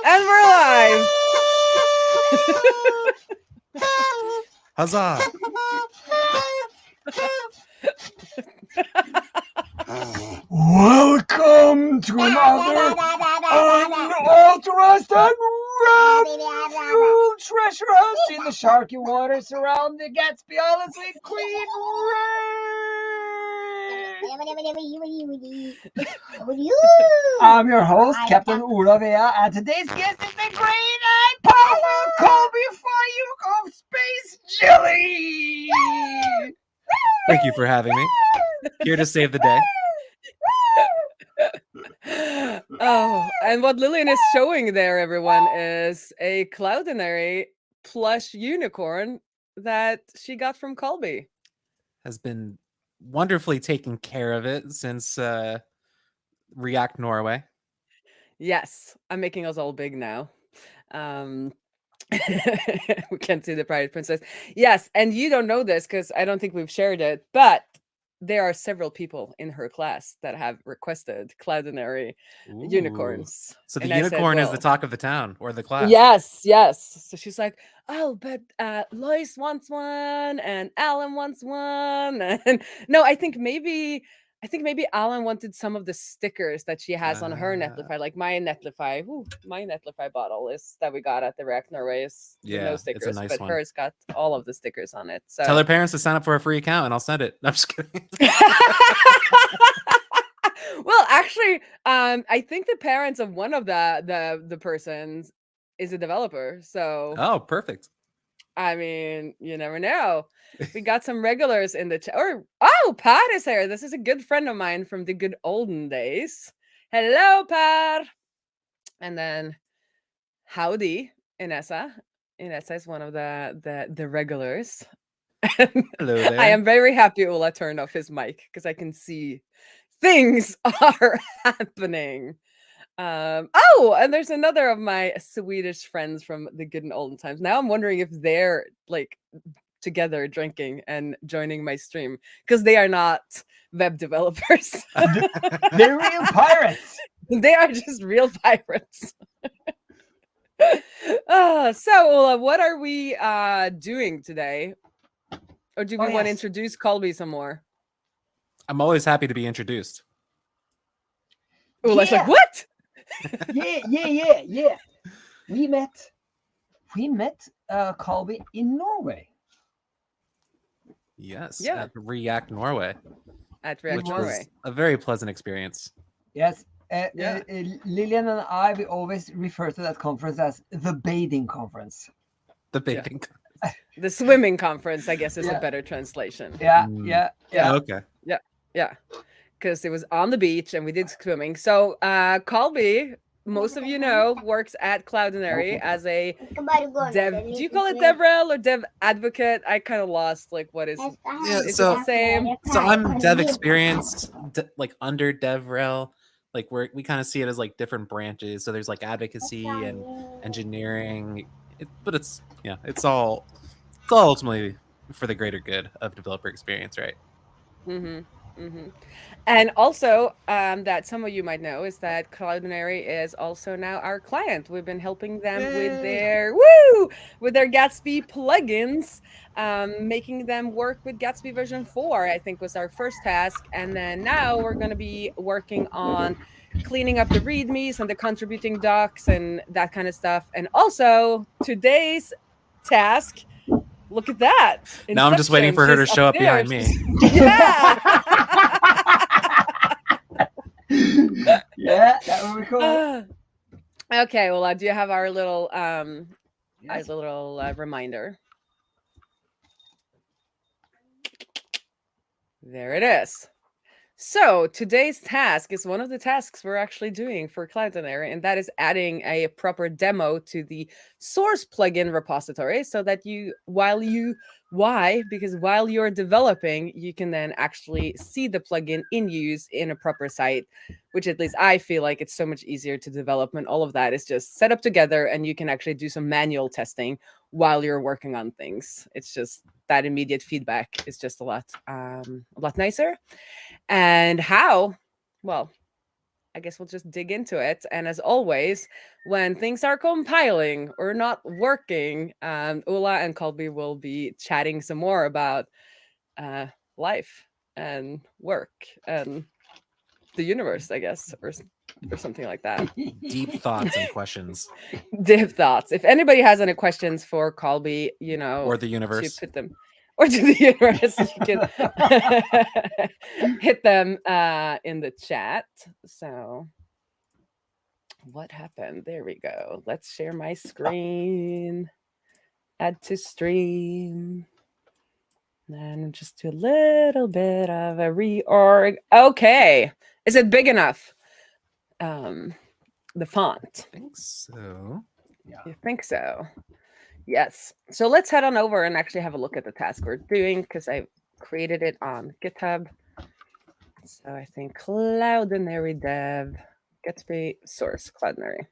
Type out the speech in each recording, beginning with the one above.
And we're live. Huzzah! Welcome to another unauthorized refuel treasure house in the sharky waters around the Gatsby Islands with Queen Raae. I'm your host, Captain Ola Vea, and today's guest is the great and powerful Colby Fayock of Space Jelly. Thank you for having me. Here to save the day. Oh, and what Lillian is showing there, everyone, is a Cloudinary plush unicorn that she got from Colby. Has been wonderfully taking care of it since React Norway. Yes, I'm making us all big now. We can't see the Pride Princess. Yes, and you don't know this because I don't think we've shared it, but there are several people in her class that have requested Cloudinary unicorns. So the And I said, unicorn is the well, talk of the town or the class. Yes. So she's like, oh, but Lois wants one and Alan wants one. And no, I think maybe Alan wanted some of the stickers that she has on her Netlify, like my Netlify. My Netlify bottle is that we got at the React Norway is no stickers, it's a nice but one. hers got all of the stickers on it. So Tell their parents to sign up for a free account and I'll send it. I'm just kidding. Well, actually, I think the parents of one of the persons is a developer. So Oh, perfect. I mean, you never know. We got some regulars in the chat. Oh, Pat is here. This is a good friend of mine from the good olden days. Hello, Pat. And then howdy, Inessa. Inessa is one of the regulars. Hello there. I am very happy Ola turned off his mic because I can see things are happening. And there's another of my Swedish friends from the good and olden times. Now I'm wondering if they're like together drinking and joining my stream because they are not web developers. They're real pirates. They are just real pirates. So Ola, what are we doing today? Or do we want to introduce Colby some more? I'm always happy to be introduced. Ola's like, what? Yeah. We met Colby in Norway. Yes, Yeah. at React Norway. At React which Norway. was a very pleasant experience. Yes. Yeah. Lillian and I, we always refer to that conference as the bathing conference. The bathing. The swimming conference, I guess, is a better translation. Yeah. Okay. Yeah. Because it was on the beach and we did swimming. So Colby, most of you know, works at Cloudinary as a dev. Do you call it DevRel or Dev Advocate? I kind of lost like what is is it the same? So I'm dev experienced, like under DevRel. Like we kind of see it as like different branches. So there's like advocacy and engineering, but it's all ultimately for the greater good of developer experience, right? And also, that some of you might know is that Cloudinary is also now our client. We've been helping them with their Gatsby plugins, making them work with Gatsby version 4. I think was our first task, and then now we're going to be working on cleaning up the readmes and the contributing docs and that kind of stuff. And also today's task. Look at that. Now I'm just waiting for her to show up behind me. Yeah. Yeah, that would be cool. Okay, well, do you have our little reminder? There it is. So today's task is one of the tasks we're actually doing for Cloudinary, and that is adding a proper demo to the source plugin repository so that while you're developing, you can then actually see the plugin in use in a proper site, which at least I feel like it's so much easier to develop when all of that is just set up together and you can actually do some manual testing while you're working on things. It's just that immediate feedback is just a lot nicer. And how? Well, I guess we'll just dig into it. And as always, when things are compiling or not working, Ula and Colby will be chatting some more about life and work and the universe, I guess, or something like that. Deep thoughts and questions. Deep thoughts. If anybody has any questions for Colby, Or the to universe. put them, or to the universe, you can hit them in the chat. So, what happened? There we go. Let's share my screen. Add to stream. And just do a little bit of a reorg. Okay. Is it big enough? The font. I think so. Yeah. You think so? Yes. So let's head on over and actually have a look at the task we're doing, because I created it on GitHub. So I think Cloudinary dev, Gatsby source, Cloudinary.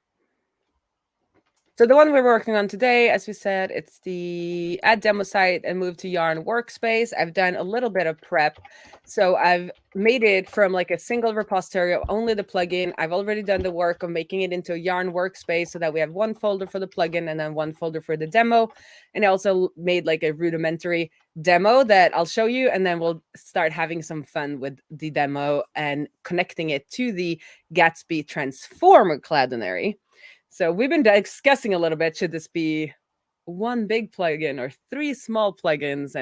So the one we're working on today, as we said, it's the add demo site and move to Yarn workspace. I've done a little bit of prep. So I've made it from like a single repository of only the plugin. I've already done the work of making it into a Yarn workspace so that we have one folder for the plugin and then one folder for the demo. And I also made like a rudimentary demo that I'll show you. And then we'll start having some fun with the demo and connecting it to the Gatsby transformer Cloudinary. So we've been discussing a little bit, should this be one big plugin or three small plugins?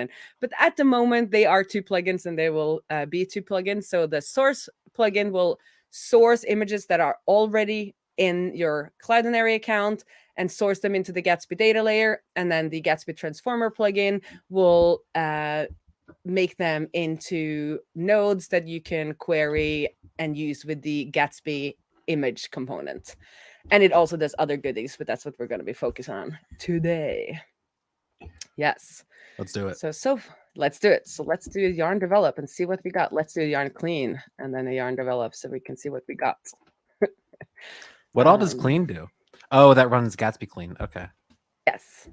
But at the moment, they are two plugins and they will be two plugins. So the source plugin will source images that are already in your Cloudinary account and source them into the Gatsby data layer. And then the Gatsby transformer plugin will make them into nodes that you can query and use with the Gatsby image component. And it also does other goodies, but that's what we're going to be focused on today. Yes. Let's do it. So let's do it. So let's do a yarn develop and see what we got. Let's do a yarn clean and then a yarn develop so we can see what we got. What all does clean do? Oh, that runs Gatsby clean. Okay. Yes.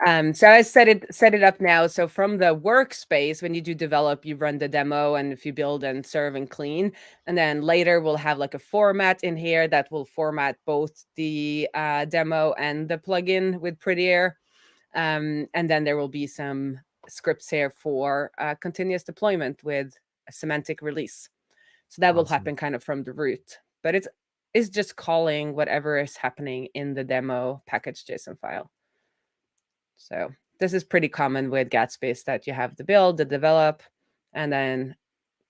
So I set it up now. So from the workspace, when you do develop, you run the demo, and if you build and serve and clean, and then later we'll have like a format in here that will format both the demo and the plugin with Prettier. And then there will be some scripts here for continuous deployment with a semantic release. So that will happen kind of from the root, but it's just calling whatever is happening in the demo package.json file. So this is pretty common with Gatsby, that you have the build, the develop, and then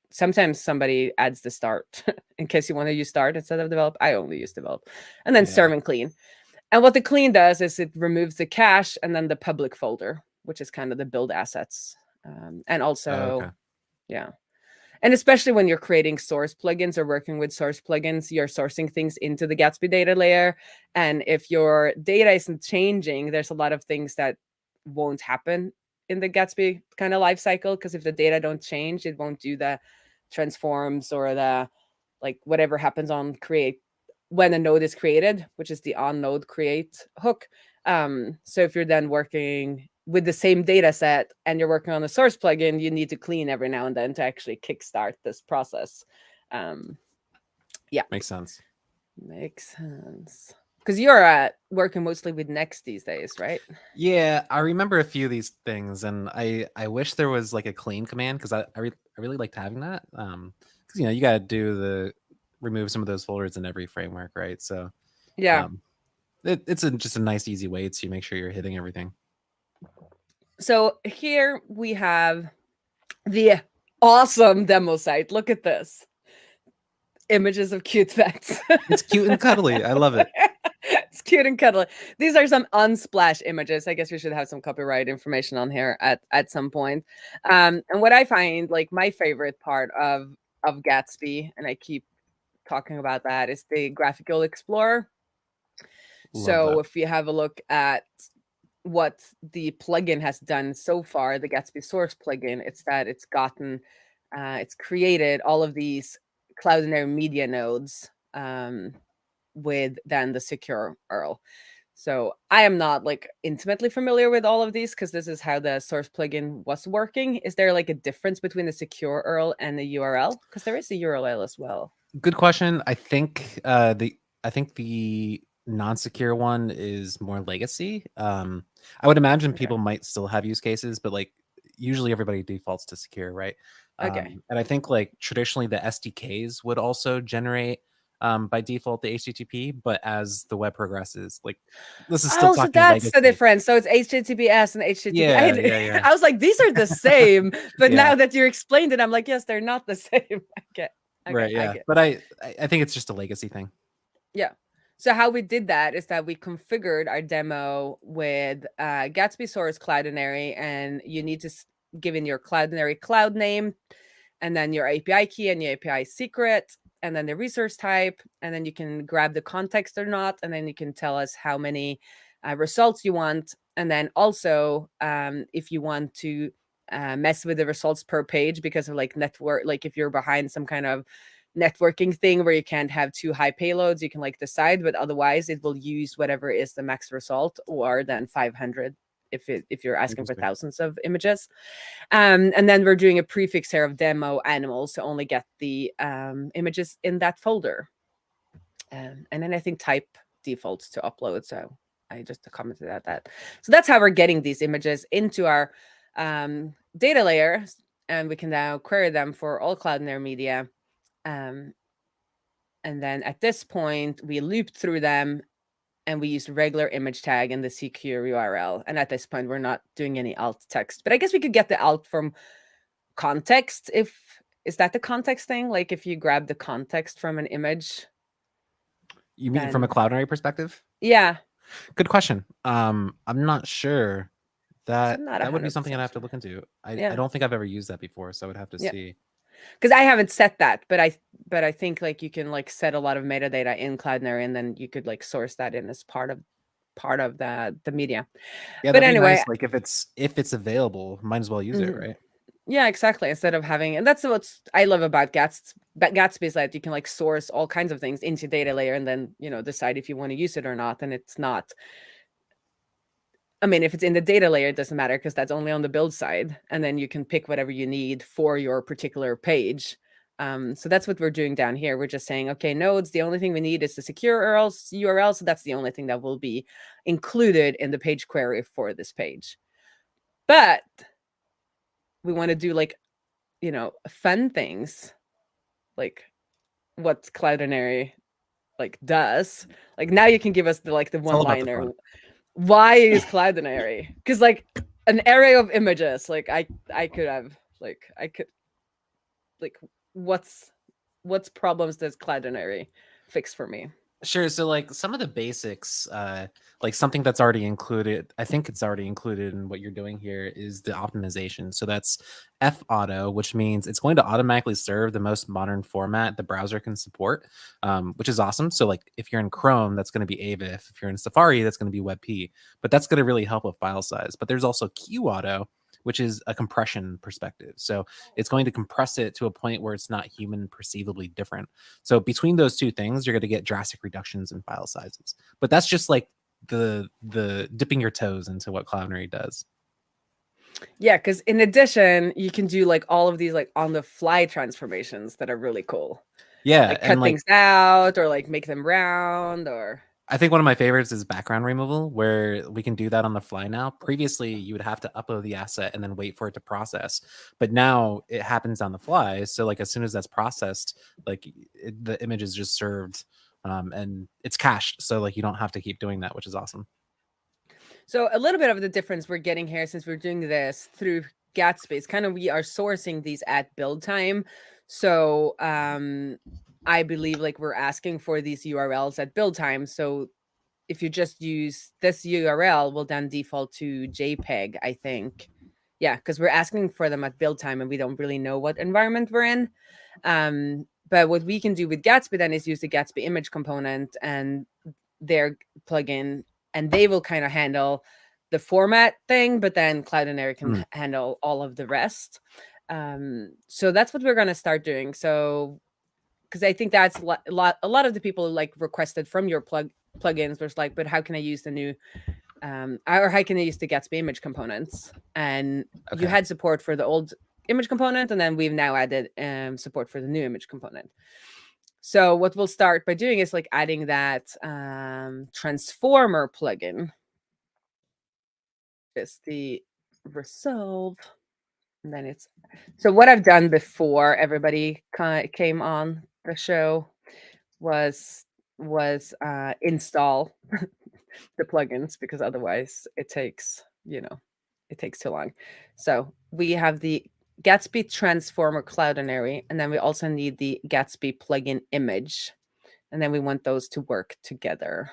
sometimes somebody adds the start in case you want to use start instead of develop. I only use develop, and then serve and clean. And what the clean does is it removes the cache and then the public folder, which is kind of the build assets. And also, yeah. And especially when you're creating source plugins or working with source plugins, you're sourcing things into the Gatsby data layer. And if your data isn't changing, there's a lot of things that won't happen in the Gatsby kind of life cycle, because if the data don't change, it won't do the transforms or the like whatever happens on create when a node is created, which is the on node create hook. So if you're then working with the same data set and you're working on a source plugin, you need to clean every now and then to actually kickstart this process. Yeah. Makes sense. Makes sense. Because you're working mostly with Next these days, right? Yeah, I remember a few of these things, and I wish there was like a clean command, because I really liked having that. Because you got to do the remove some of those folders in every framework, right? So yeah, it's just a nice, easy way to make sure you're hitting everything. So here we have the awesome demo site. Look at this. Images of cute pets. It's cute and cuddly. I love it. It's cute and cuddly. These are some unsplash images. I guess we should have some copyright information on here at some point. And what I find like my favorite part of Gatsby, and I keep talking about that, is the graphical explorer. So if you have a look at what the plugin has done so far, the Gatsby source plugin, it's that it's gotten, it's created all of these Cloudinary media nodes with then the secure URL. So I am not like intimately familiar with all of these because this is how the source plugin was working. Is there like a difference between the secure URL and the URL? Because there is a URL as well. Good question. I think the non-secure one is more legacy. I would imagine Okay. people might still have use cases, but like usually everybody defaults to secure, right? Okay. And I think like traditionally the SDKs would also generate by default the HTTP, but as the web progresses, like this is still Oh, so talking that's the legacy. difference. So it's HTTPS and HTTP. Yeah, yeah, yeah, I was like, these are the same. But yeah. now that you explained it, I'm like, yes, they're not the same. Okay. Okay. Right, I yeah. get. But I think it's just a legacy thing. Yeah. So how we did that is that we configured our demo with Gatsby source Cloudinary, and you need to give in your Cloudinary cloud name, and then your API key and your API secret, and then the resource type, and then you can grab the context or not, and then you can tell us how many results you want, and then also if you want to mess with the results per page because of like network, like if you're behind some kind of networking thing where you can't have too high payloads, you can like decide, but otherwise it will use whatever is the max result, or then 500 if you're asking for Interesting. thousands of images. And then we're doing a prefix here of demo animals to only get the images in that folder. And then I think type defaults to upload. So I just commented at that. So that's how we're getting these images into our data layer. And we can now query them for all Cloudinary media. And then at this point, we looped through them and we used regular image tag and the secure URL. And at this point, we're not doing any alt text. But I guess we could get the alt from context. Is that the context thing? Like if you grab the context from an image, You mean from a Cloudinary perspective? yeah. Good question. I'm not sure. So I'm not That would be something 100% I'd have to sure. look into. I Yeah. don't think I've ever used that before, so I would have to Yeah. see. Because I haven't set that, but I think like you can like set a lot of metadata in Cloudinary, and then you could like source that in as part of the media. Yeah, But that'd be anyway, nice. Like if it's available, might as well use it, right? yeah, exactly. Instead of having, and that's what I love about Gatsby is that you can like source all kinds of things into data layer, and then decide if you want to use it or not. And it's not. I mean, if it's in the data layer, it doesn't matter because that's only on the build side, and then you can pick whatever you need for your particular page. So that's what we're doing down here. We're just saying, okay, nodes, the only thing we need is the secure URL. So that's the only thing that will be included in the page query for this page. But we want to do like, fun things, like what Cloudinary like does. Like now you can give us the It's one all about the liner. fun. Why is Cloudinary? Because like an array of images, like I could have what's problems does Cloudinary fix for me? Sure. So like some of the basics, like something that's already included, I think it's already included in what you're doing here is the optimization. So that's F auto, which means it's going to automatically serve the most modern format the browser can support, which is awesome. So like if you're in Chrome, that's going to be AVIF. If you're in Safari, that's going to be WebP, but that's going to really help with file size. But there's also Q auto, which is a compression perspective. So it's going to compress it to a point where it's not human perceivably different. So between those two things, you're going to get drastic reductions in file sizes. But that's just like the dipping your toes into what Cloudinary does. Yeah, because in addition, you can do like all of these like on the fly transformations that are really cool. Yeah, Like and cut things out or like make them round or. I think one of my favorites is background removal, where we can do that on the fly now. Previously, you would have to upload the asset and then wait for it to process, but now it happens on the fly. So, like as soon as that's processed, like the image is just served, and it's cached. So, like you don't have to keep doing that, which is awesome. So a little bit of the difference we're getting here, since we're doing this through Gatsby, is kind of we are sourcing these at build time. So I believe like we're asking for these URLs at build time. So if you just use this URL, will then default to JPEG, I think. Yeah, because we're asking for them at build time and we don't really know what environment we're in. But what we can do with Gatsby then is use the Gatsby image component and their plugin, and they will kind of handle the format thing, but then Cloudinary can handle all of the rest. So that's what we're going to start doing. So because I think that's a lot of the people like requested from your plugins was like, but how can I use the new or how can I use the Gatsby image components? And you had support for the old image component, and then we've now added support for the new image component. So what we'll start by doing is like adding that transformer plugin. Is the resolve, and then it's so what I've done before everybody came on the show was install the plugins, because otherwise it takes too long. So we have the Gatsby transformer Cloudinary, and then we also need the Gatsby plugin image, and then we want those to work together.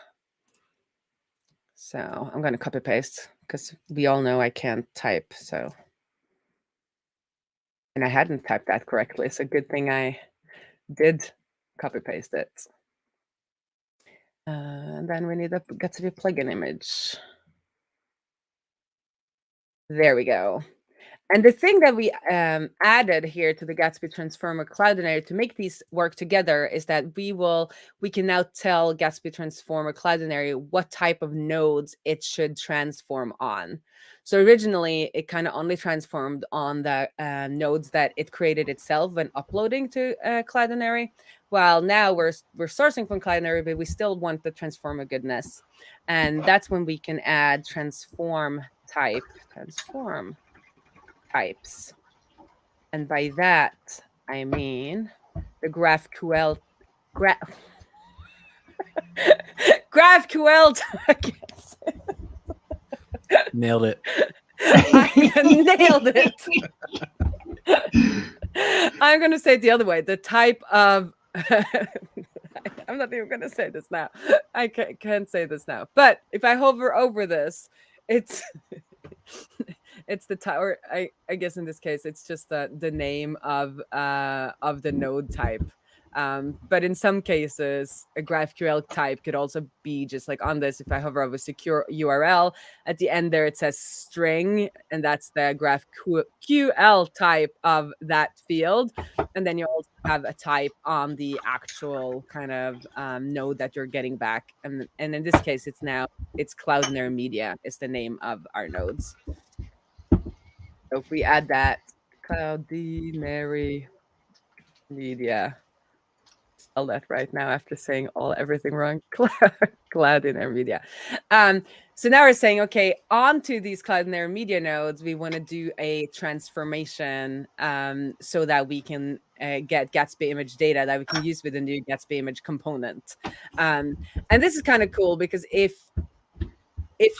So I'm going to copy paste, because we all know I can't type. So, and I hadn't typed that correctly. So good thing I did copy paste it. And then we need a Gatsby plugin image. There we go. And the thing that we added here to the Gatsby Transformer Cloudinary to make these work together is that we can now tell Gatsby Transformer Cloudinary what type of nodes it should transform on. So originally, it kind of only transformed on the nodes that it created itself when uploading to Cloudinary. While now we're sourcing from Cloudinary, but we still want the transformer goodness, and that's when we can add transform types. And by that, I mean the GraphQL GraphQL. Nailed it. I nailed it. I'm going to say it the other way. The type of... I'm not even going to say this now. I can't say this now. But if I hover over this, it's... it's the type, or I guess in this case, it's just the name of the node type. But in some cases, a GraphQL type could also be just like on this. If I hover over secure URL, at the end there it says string, and that's the GraphQL type of that field. And then you also have a type on the actual kind of node that you're getting back. And in this case, it's Cloudinary Media is the name of our nodes. So if we add that Cloudinary Media, spell that right now after saying everything wrong. Cloudinary Media. So now we're saying, okay, onto these Cloudinary Media nodes, we want to do a transformation so that we can get Gatsby image data that we can use with the new Gatsby image component. And this is kind of cool, because if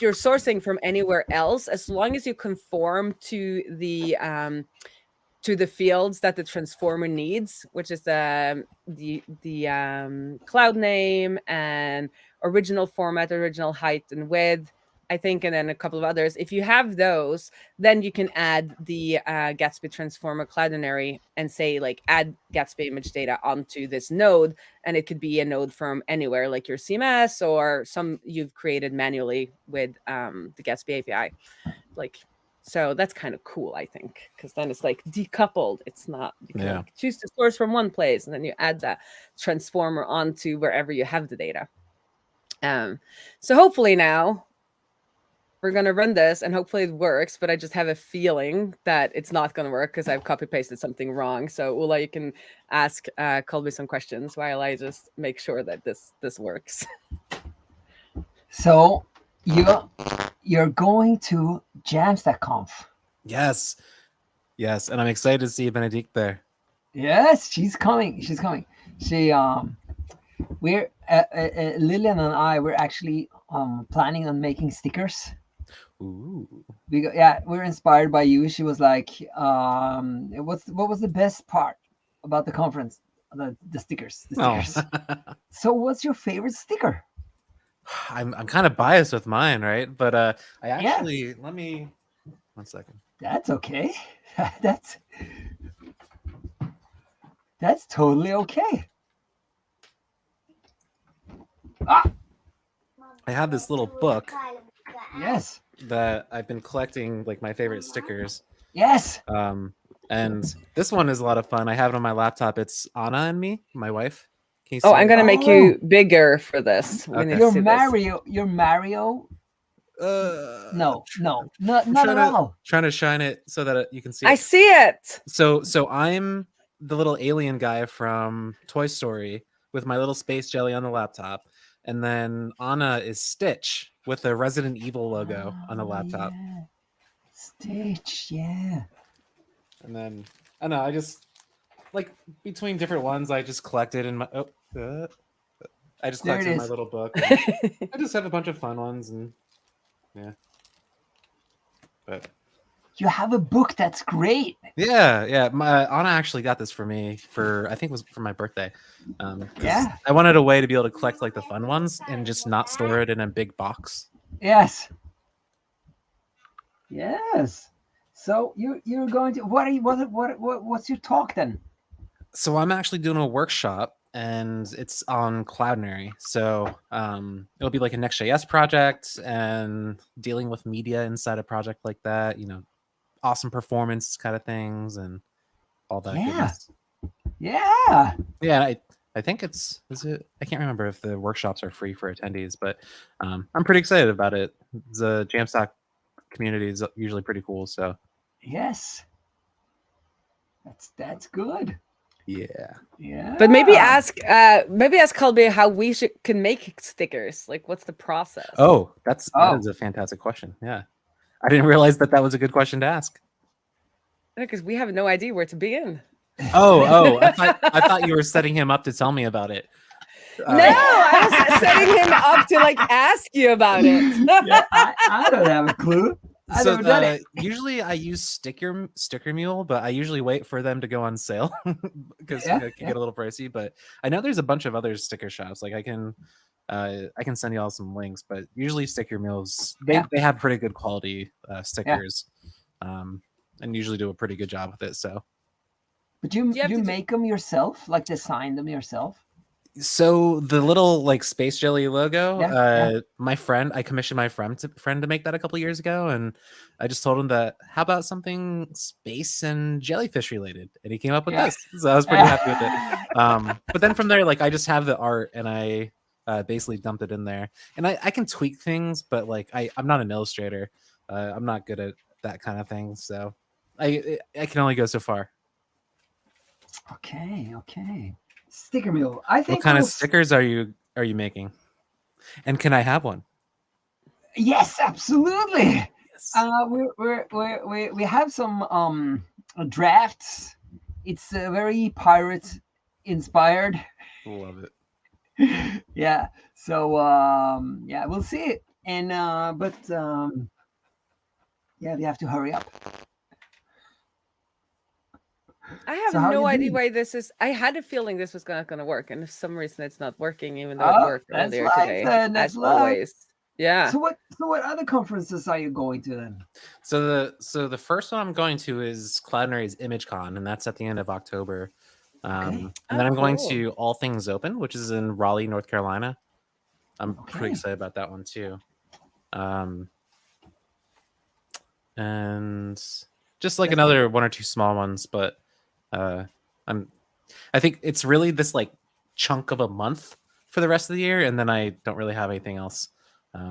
you're sourcing from anywhere else, as long as you conform to the fields that the transformer needs, which is the cloud name and original format, original height and width, I think, and then a couple of others. If you have those, then you can add the Gatsby Transformer Cloudinary and say, like, add Gatsby image data onto this node, and it could be a node from anywhere, like your CMS or some you've created manually with the Gatsby API. So that's kind of cool, I think, because then it's like decoupled. It's not, you can choose to source from one place, and then you add that transformer onto wherever you have the data. So hopefully now we're going to run this, and hopefully it works, but I just have a feeling that it's not going to work because I've copy pasted something wrong. So Ulla, you can ask Colby some questions while I just make sure that this works. So you're going to Jamstack.conf. Yes, and I'm excited to see Benedict there. Yes, she's coming. She we're Lillian and I were actually planning on making stickers. Ooh. We're inspired by you. She was like, what was the best part about the conference? The stickers. So what's your favorite sticker? I'm kind of biased with mine, right? But I actually let me 1 second. That's okay. That's totally okay. I have this little book. Yes. That I've been collecting, like, my favorite stickers. Yes. And this one is a lot of fun. I have it on my laptop. It's Anna and me, my wife. Can you see I'm gonna make you bigger for this. Okay. You're Mario. You're Mario. No, not at all. Trying to shine it so that you can see it. I see it. So I'm the little alien guy from Toy Story, with my little space jelly on the laptop, and then Anna is Stitch with the Resident Evil logo on the laptop. Yeah. Stitch, yeah. And then I don't know, I just like between different ones, I just collected in my I just There it collected in my is. little book. And I just have a bunch of fun ones, and yeah. But You have a book that's great. yeah. My Anna actually got this for me for I think it was for my birthday. 'Cause Yeah. I wanted a way to be able to collect like the fun ones and just not store it in a big box. Yes. Yes. So you're going to what's your talk then? So I'm actually doing a workshop, and it's on Cloudinary. So it'll be like a Next.js project and dealing with media inside a project like that. You know, awesome performance kind of things and all that goodness. Yeah. Yeah, I think is it? I can't remember if the workshops are free for attendees, but I'm pretty excited about it. The Jamstack community is usually pretty cool, so Yes. That's good. yeah. Yeah. But maybe ask Colby how we can make stickers. Like, what's the process? Oh, that is a fantastic question. Yeah, I didn't realize that was a good question to ask. Because we have no idea where to begin. Oh, I thought you were setting him up to tell me about it. No, I was setting him up to like ask you about it. Yeah, I don't have a clue. I've never done it. Usually I use Sticker Mule, but I usually wait for them to go on sale because it can get a little pricey. But I know there's a bunch of other sticker shops. Like I can send you all some links, but usually Sticker Mules they have pretty good quality stickers, and usually do a pretty good job with it. So, but you make them yourself, like design them yourself? So the little like space jelly logo, I commissioned my friend to make that a couple years ago, and I just told him that how about something space and jellyfish related, and he came up with this. So I was pretty happy with it. But then from there, like I just have the art, and I basically dumped it in there, and I can tweak things, but like I'm not an illustrator. I'm not good at that kind of thing, so I can only go so far. Okay. Sticker Mule. I think. What kind of stickers are you making? And can I have one? Yes, absolutely. Yes. We have some drafts. It's very pirate inspired. Love it. Yeah. So we'll see it. And we have to hurry up. I have no idea why this is. I had a feeling this was not going to work, and for some reason it's not working, even though it worked earlier today. As always. Yeah. So what other conferences are you going to then? So the first one I'm going to is Cloudinary's ImageCon, and that's at the end of October. And then I'm going to All Things Open, which is in Raleigh, North Carolina. I'm pretty excited about that one too. And just like another one or two small ones, but I think it's really this like chunk of a month for the rest of the year, and then I don't really have anything else.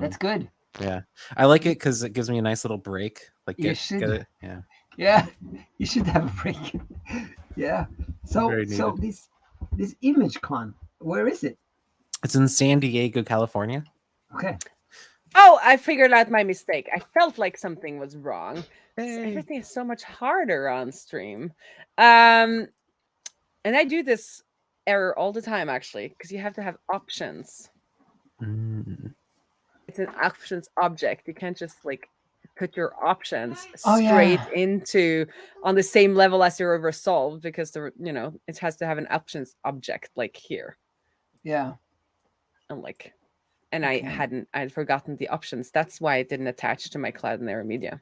That's good. Yeah, I like it because it gives me a nice little break. Like get it. Yeah, you should have a break. Yeah. So this ImageCon, where is it? It's in San Diego, California. Okay. Oh, I figured out my mistake. I felt like something was wrong. Everything is so much harder on stream. And I do this error all the time, actually, because you have to have options. It's an options object. You can't just like put your options straight into on the same level as your resolve, because it has to have an options object like here. Yeah. And I had forgotten the options. That's why it didn't attach to my Cloudinary media.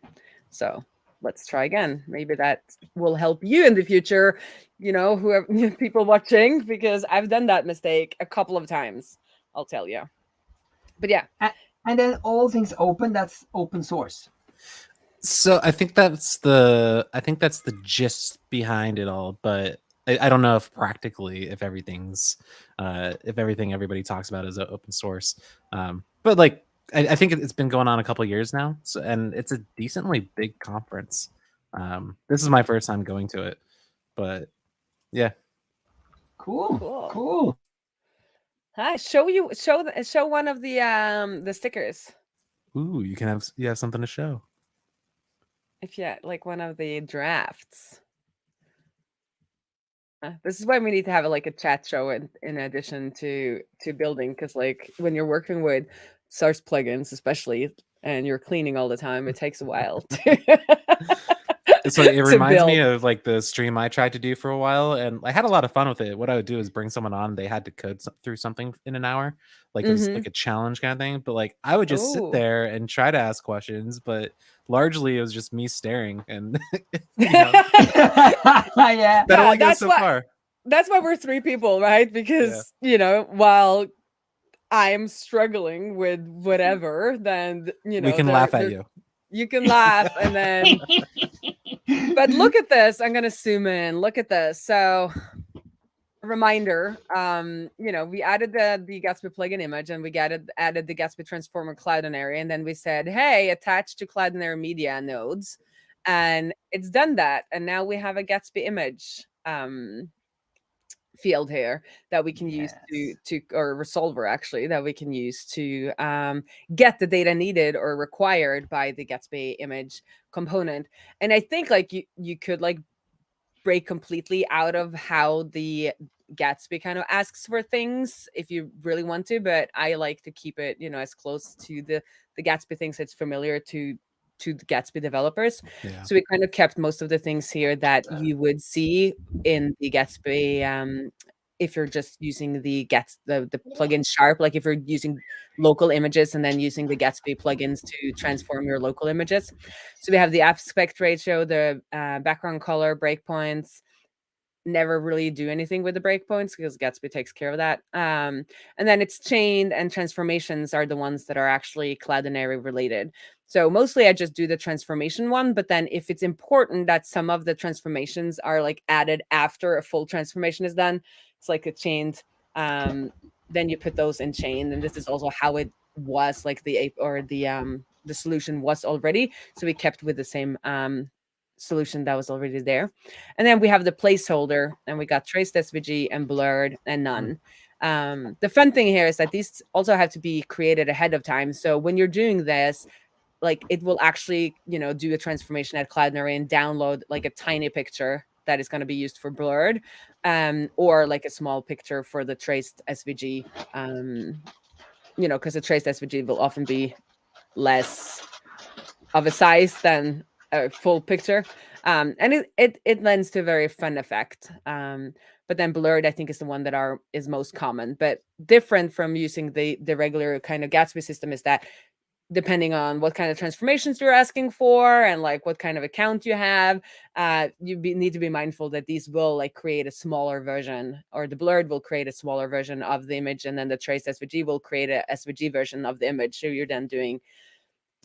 So let's try again. Maybe that will help you in the future, whoever people watching, because I've done that mistake a couple of times, I'll tell you. But yeah. And then All Things Open, that's open source. So I think that's the gist behind it all, but I don't know if practically if everything everybody talks about is open source. But like I think it's been going on a couple of years now, and it's a decently big conference. This is my first time going to it, but yeah. Cool. Hi, show one of the stickers. Ooh, you have something to show. If you like one of the drafts. This is why we need to have like a chat show in addition to building, because like when you're working with source plugins, especially, and you're cleaning all the time, it takes a while So it to reminds me build. of like the stream I tried to do for a while, and I had a lot of fun with it. What I would do is bring someone on; they had to code through something in an hour, like it was Mm-hmm. like a challenge kind of thing. But like I would just sit Oh. there and try to ask questions, but largely it was just me staring, and Yeah. that only goes That's so why far. we're three people, right? Yeah, Because while I'm struggling with whatever, then we can laugh at there you. you can laugh, and then but look at this. I'm gonna zoom in. Look at this. So reminder, we added the Gatsby plugin image, and we added the Gatsby transformer Cloudinary, and then we said, hey, attach to Cloudinary media nodes, and it's done that, and now we have a Gatsby image field here that we can use Yes. to or resolver, actually, that we can use to get the data needed or required by the Gatsby image component. And I think like you could like break completely out of how the Gatsby kind of asks for things if you really want to, but I like to keep it, as close to the Gatsby things that's familiar to the Gatsby developers. Yeah. So we kind of kept most of the things here that you would see in the Gatsby, if you're just using the plugin Sharp, like if you're using local images and then using the Gatsby plugins to transform your local images. So we have the aspect ratio, the background color, breakpoints. Never really do anything with the breakpoints because Gatsby takes care of that. And then it's chained, and transformations are the ones that are actually Cloudinary related. So mostly I just do the transformation one, but then if it's important that some of the transformations are like added after a full transformation is done, it's like a chained, then you put those in chain. And this is also how it was, like the ape or the solution was already. So we kept with the same solution that was already there. And then we have the placeholder, and we got traced SVG and blurred and none. The fun thing here is that these also have to be created ahead of time. So when you're doing this, like it will actually, do a transformation at Cloudinary and download like a tiny picture that is going to be used for blurred, or like a small picture for the traced SVG, because the traced SVG will often be less of a size than a full picture. And it lends to a very fun effect. But then blurred, I think, is the one that is most common. But different from using the regular kind of Gatsby system is that depending on what kind of transformations you're asking for and like what kind of account you have, need to be mindful that these will like create a smaller version, or the blurred will create a smaller version of the image, and then the traced SVG will create a SVG version of the image. So you're then doing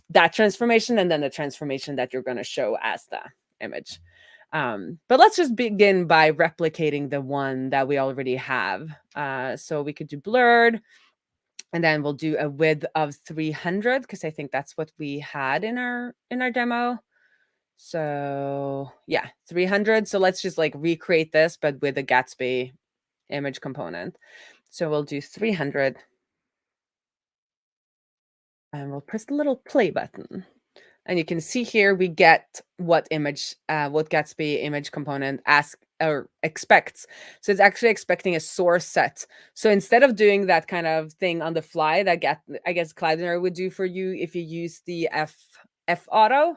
that transformation and then the transformation that you're going to show as the image. But let's just begin by replicating the one that we already have. So we could do blurred, and then we'll do a width of 300 because I think that's what we had in our demo. So yeah, 300. So let's just like recreate this, but with a Gatsby image component. So we'll do 300. And we'll press the little play button. And you can see here we get what Gatsby image component asks or expects. So it's actually expecting a source set. So instead of doing that kind of thing on the fly that I guess Cloudinary would do for you if you use the F auto,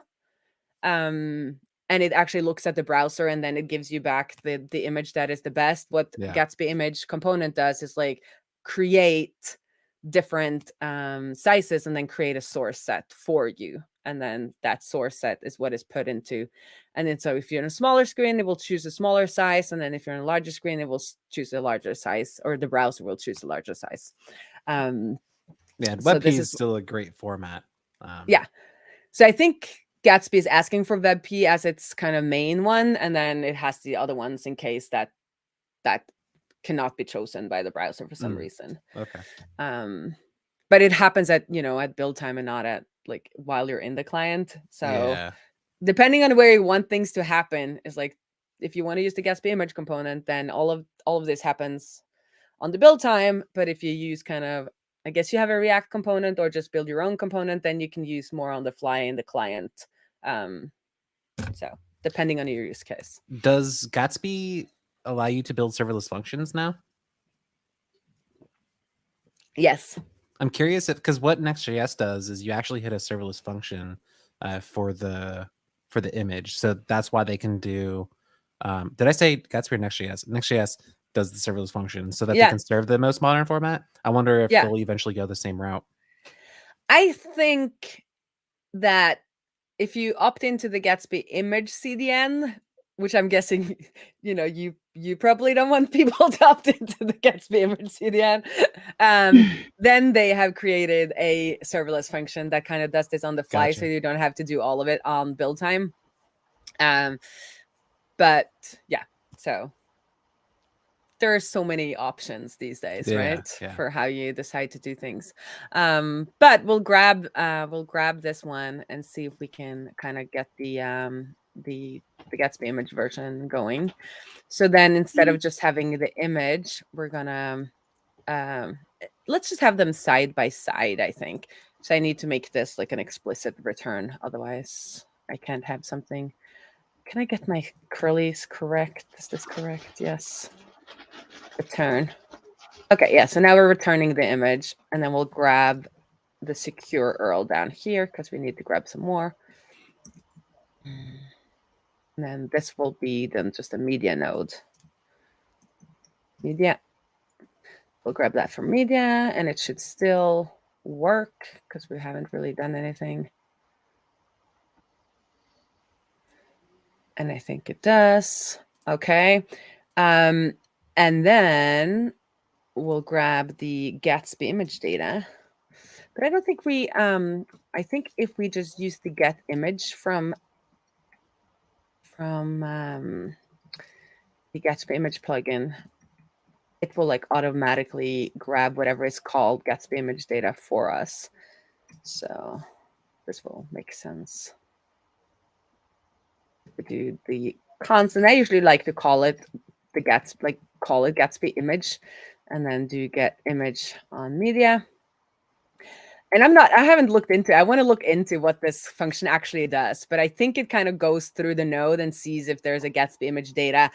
and it actually looks at the browser and then it gives you back the image that is the best. What Yeah. Gatsby image component does is like create different sizes and then create a source set for you, and then that source set is what is put into. And then so if you're in a smaller screen, it will choose a smaller size, and then if you're in a larger screen, it will choose a larger size, or the browser will choose a larger size. Yeah, and So WebP this is is still a great format. yeah. So I think Gatsby is asking for WebP as its kind of main one, and then it has the other ones in case that cannot be chosen by the browser for some reason. Okay. But it happens at build time and not at like while you're in the client. So depending on where you want things to happen is like, if you want to use the Gatsby image component, then all of this happens on the build time. But if you use kind of, I guess you have a React component or just build your own component, then you can use more on the fly in the client. So depending on your use case. Does Gatsby allow you to build serverless functions now? Yes. I'm curious if, because what Next.js does is you actually hit a serverless function for the image. So that's why they can do. Did I say Gatsby or Next.js? Next.js does the serverless function so that they can serve the most modern format. I wonder if they'll eventually go the same route. I think that if you opt into the Gatsby image CDN, which I'm guessing, you probably don't want people to opt into the Gatsby image CDN, then they have created a serverless function that kind of does this on the fly, so you don't have to do all of it on build time. But yeah, so there are so many options these days, right? For how you decide to do things. But we'll grab this one and see if we can kind of get the Gatsby image version going. So then instead of just having the image, we're gonna let's just have them side by side, I think. So I need to make this like an explicit return, otherwise I can't have something. Can I get my curlies correct? Is this correct? Yes. Return. Okay, yeah, so now we're returning the image, and then we'll grab the secure URL down here because we need to grab some more. And then this will be then just a media node. Media. We'll grab that from media, and it should still work because we haven't really done anything. And I think it does. Okay. And then we'll grab the Gatsby image data. But I don't think we, I think if we just use the get image from the Gatsby image plugin, it will like automatically grab whatever is called Gatsby image data for us. So this will make sense. We do the constant. I usually like to call it the Gatsby, call it Gatsby image, and then do get image on media. And I haven't looked into, I want to look into what this function actually does, but I think it kind of goes through the node and sees if there's a Gatsby image data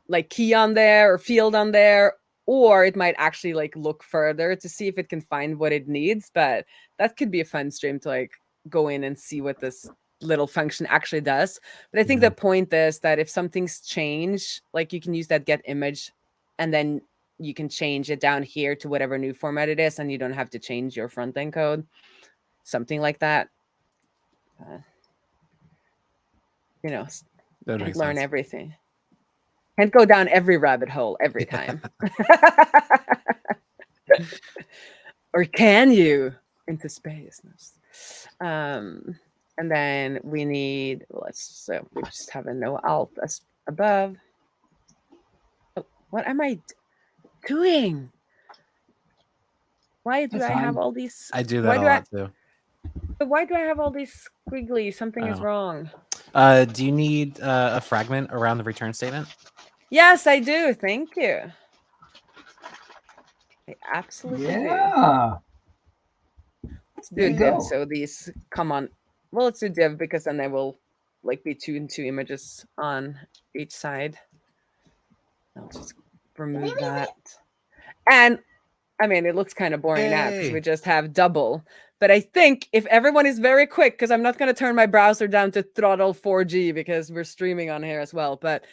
like key on there or field on there, or it might actually like look further to see if it can find what it needs. But that could be a fun stream to like go in and see what this little function actually does. But I think the point is that if something's changed, like you can use that get image and then you can change it down here to whatever new format it is, and you don't have to change your front end code, something like that. Can't learn everything. Can't go down every rabbit hole every time. Or can you? Into space. And then we need, we just have a no alt as above. Oh, what am I doing? Why do I have all these? I do that a lot too. Why do I have all these squiggly? Something is wrong. Do you need a fragment around the return statement? Yes, I do. Thank you. I absolutely do. Let's do a div so these come on. Well, let's do div because then they will like be two images on each side. I'll just remove that. And I mean, it looks kind of boring now because we just have double. But I think if everyone is very quick, because I'm not going to turn my browser down to throttle 4G because we're streaming on here as well. But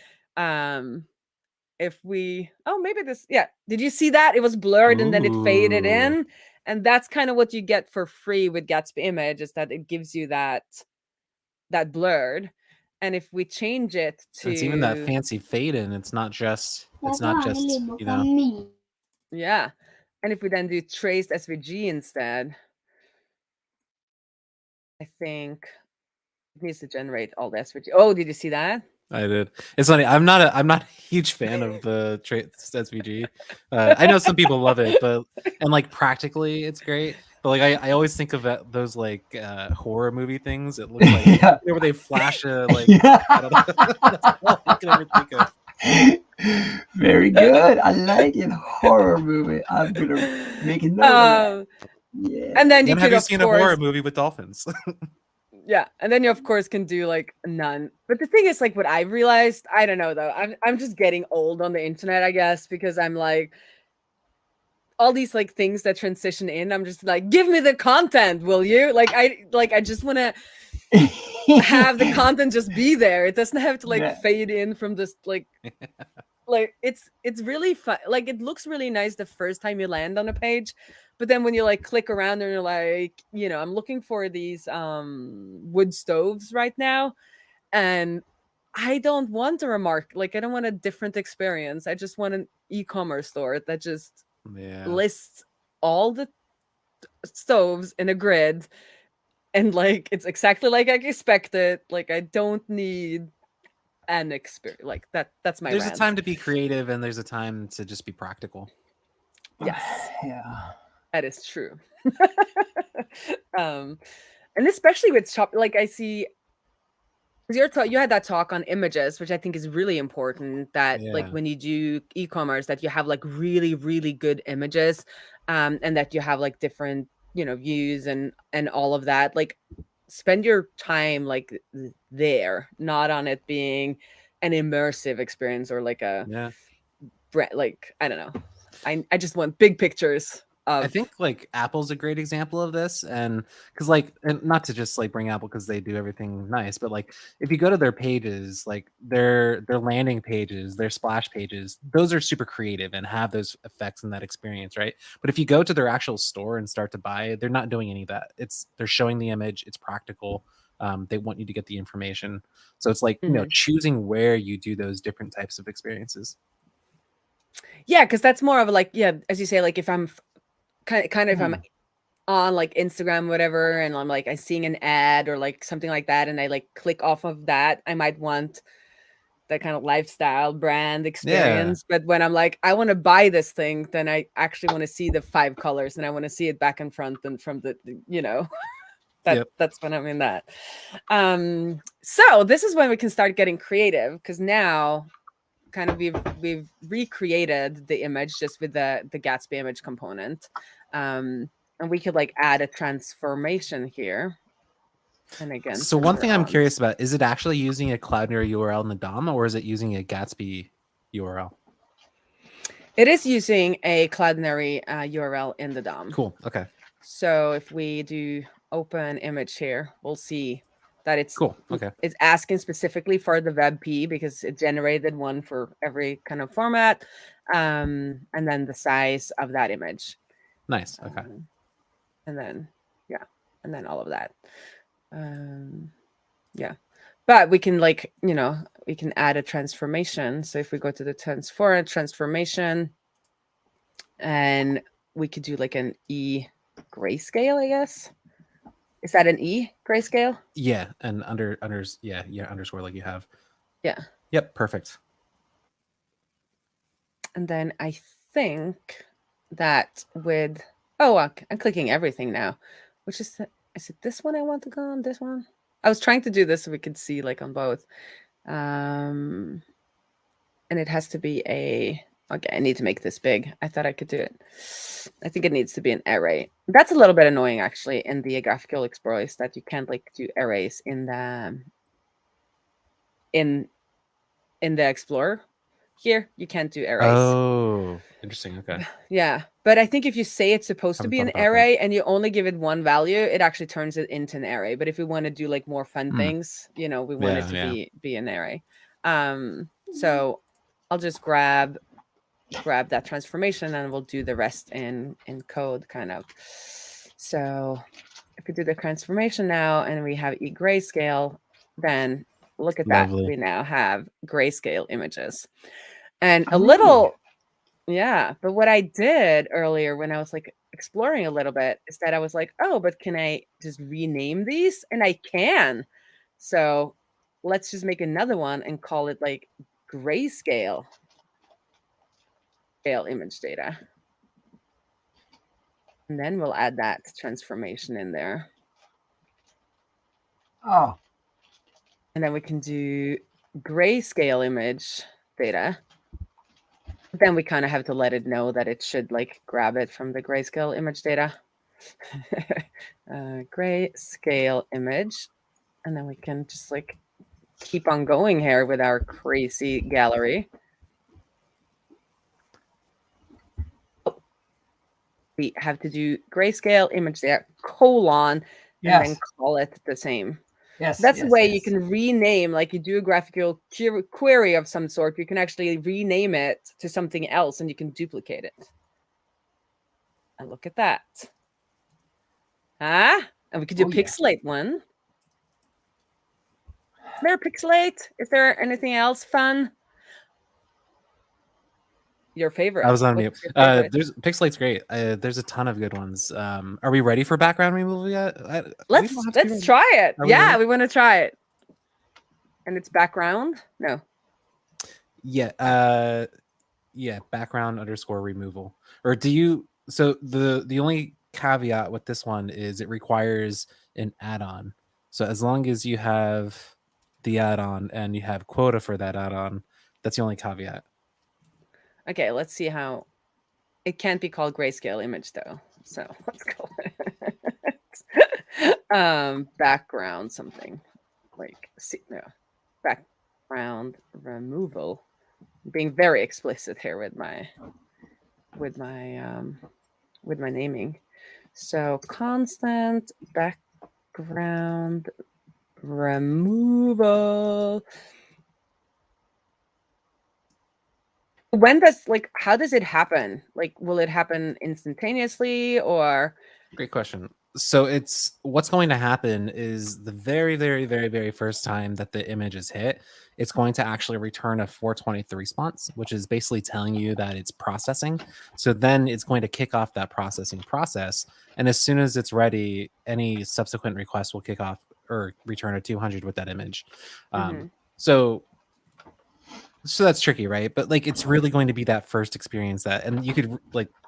if we, maybe this, did you see that? It was blurred and then it faded in. And that's kind of what you get for free with Gatsby image, is that it gives you that blurred. And if we change it to, it's even that fancy fade in. It's not just Yeah. And if we then do traced SVG instead, I think it needs to generate all the SVG. Oh, did you see that? I did. It's funny. I'm not a huge fan of the traced SVG. I know some people love it, but like practically it's great. But like I always think of those like horror movie things. It looks like where they flash a like. I don't know. That's all I can ever think of. Very good. I like it. Horror movie. I'm gonna make a note of that. Yeah. And then you Then have could, you of seen a horror course, movie with dolphins? yeah, and then you of course can do like none. But the thing is, like, what I've realized, I don't know though. I'm just getting old on the internet, I guess, because I'm like all these like things that transition in. I'm just like, give me the content, will you? I just want to have the content just be there. It doesn't have to like Yeah. fade in from this like it's really fun. Like it looks really nice the first time you land on a page, but then when you like click around and you're like, I'm looking for these wood stoves right now, and I don't want a remark. Like I don't want a different experience. I just want an e-commerce store that just Yeah. lists all the stoves in a grid, and like it's exactly like I expected. Like I don't need an experience like that. That's my There's rant. a time to be creative and there's a time to just be practical. Yes, Yeah. that is true. And especially with shop, like I see, because you had that talk on images, which I think is really important. That like Yeah. when you do e-commerce, that you have like really, really good images, and that you have like different, views and all of that. Like spend your time like there, not on it being an immersive experience or like a Yeah. like I don't know. I just want big pictures I of. think like Apple's a great example of this, and because like, and not to just like bring Apple because they do everything nice, but like if you go to their pages, like their landing pages, their splash pages, those are super creative and have those effects and that experience, right? But if you go to their actual store and start to buy it, they're not doing any of that. They're showing the image, it's practical. They want you to get the information, so it's like choosing where you do those different types of experiences. Yeah, because that's more of a like, yeah, as you say, like if I'm kind of if I'm on like Instagram, whatever, and I'm like I'm seeing an ad or like something like that, and I like click off of that, I might want that kind of lifestyle brand experience. But when I'm like, I want to buy this thing, then I actually want to see the 5 colors and I want to see it back and front and from the that's when I'm in that. So this is when we can start getting creative, because now kind of we've recreated the image just with the Gatsby image component, and we could like add a transformation here. And again, so one thing I'm curious about, is it actually using a Cloudinary URL in the DOM, or is it using a Gatsby URL? It is using a Cloudinary URL in the DOM. Cool. Okay. So if we do open image here, we'll see that it's cool. Okay. It's asking specifically for the WebP because it generated one for every kind of format, and then the size of that image. Nice. Okay. And then and then all of that. But we can we can add a transformation. So if we go to the transformation, and we could do like an E grayscale, I guess. Is that an E grayscale? Yeah, and unders underscore like you have. Yeah. Yep, perfect. And then I think that with I'm clicking everything now, which is it this one I want to go on? This one? I was trying to do this so we could see like on both. And it has to be okay, I need to make this big. I thought I could do it. I think it needs to be an array. That's a little bit annoying actually in the graphical explorer, is that you can't like do arrays in the Explorer. Here, you can't do arrays. Oh, interesting. Okay. Yeah, but I think if you say it's supposed to be an array and you only give it one value, it actually turns it into an array. But if we want to do like more fun things, we want it to be an array. So I'll just grab that transformation and we'll do the rest in code kind of. So if we do the transformation now and we have E grayscale, then look at that. We now have grayscale images. And a little, but what I did earlier when I was like exploring a little bit is that I was like, oh, but can I just rename these? And I can. So let's just make another one and call it like grayscale image data. And then we'll add that transformation in there. Oh. And then we can do grayscale image data. Then we kind of have to let it know that it should like grab it from the grayscale image data. Grayscale image. And then we can just like keep on going here with our crazy gallery. We have to do grayscale image there, colon, and then call it the same. Yes. So that's the way you can rename, like you do a graphical query of some sort, you can actually rename it to something else and you can duplicate it. And look at that. And we could do pixelate one. Is there a pixelate? Is there anything else fun? Your favorite? I was on mute. There's Pixelate's great. There's a ton of good ones. Are we ready for background removal yet? Let's try it. Yeah, we want to try it. And it's background? No. Yeah. Background _ removal. Or do you? So the only caveat with this one is it requires an add-on. So as long as you have the add-on and you have quota for that add-on, that's the only caveat. Okay, let's see how. It can't be called grayscale image though. So let's call it background something. Like background removal. I'm being very explicit here with my naming. So constant background removal. When does how does it happen? Like, will it happen instantaneously or? Great question. So it's what's going to happen is the very, very, very, very first time that the image is hit, it's going to actually return a 423 response, which is basically telling you that it's processing. So then it's going to kick off that processing process. And as soon as it's ready, any subsequent request will kick off or return a 200 with that image. So that's tricky, right? But like, it's really going to be that first experience that, and you could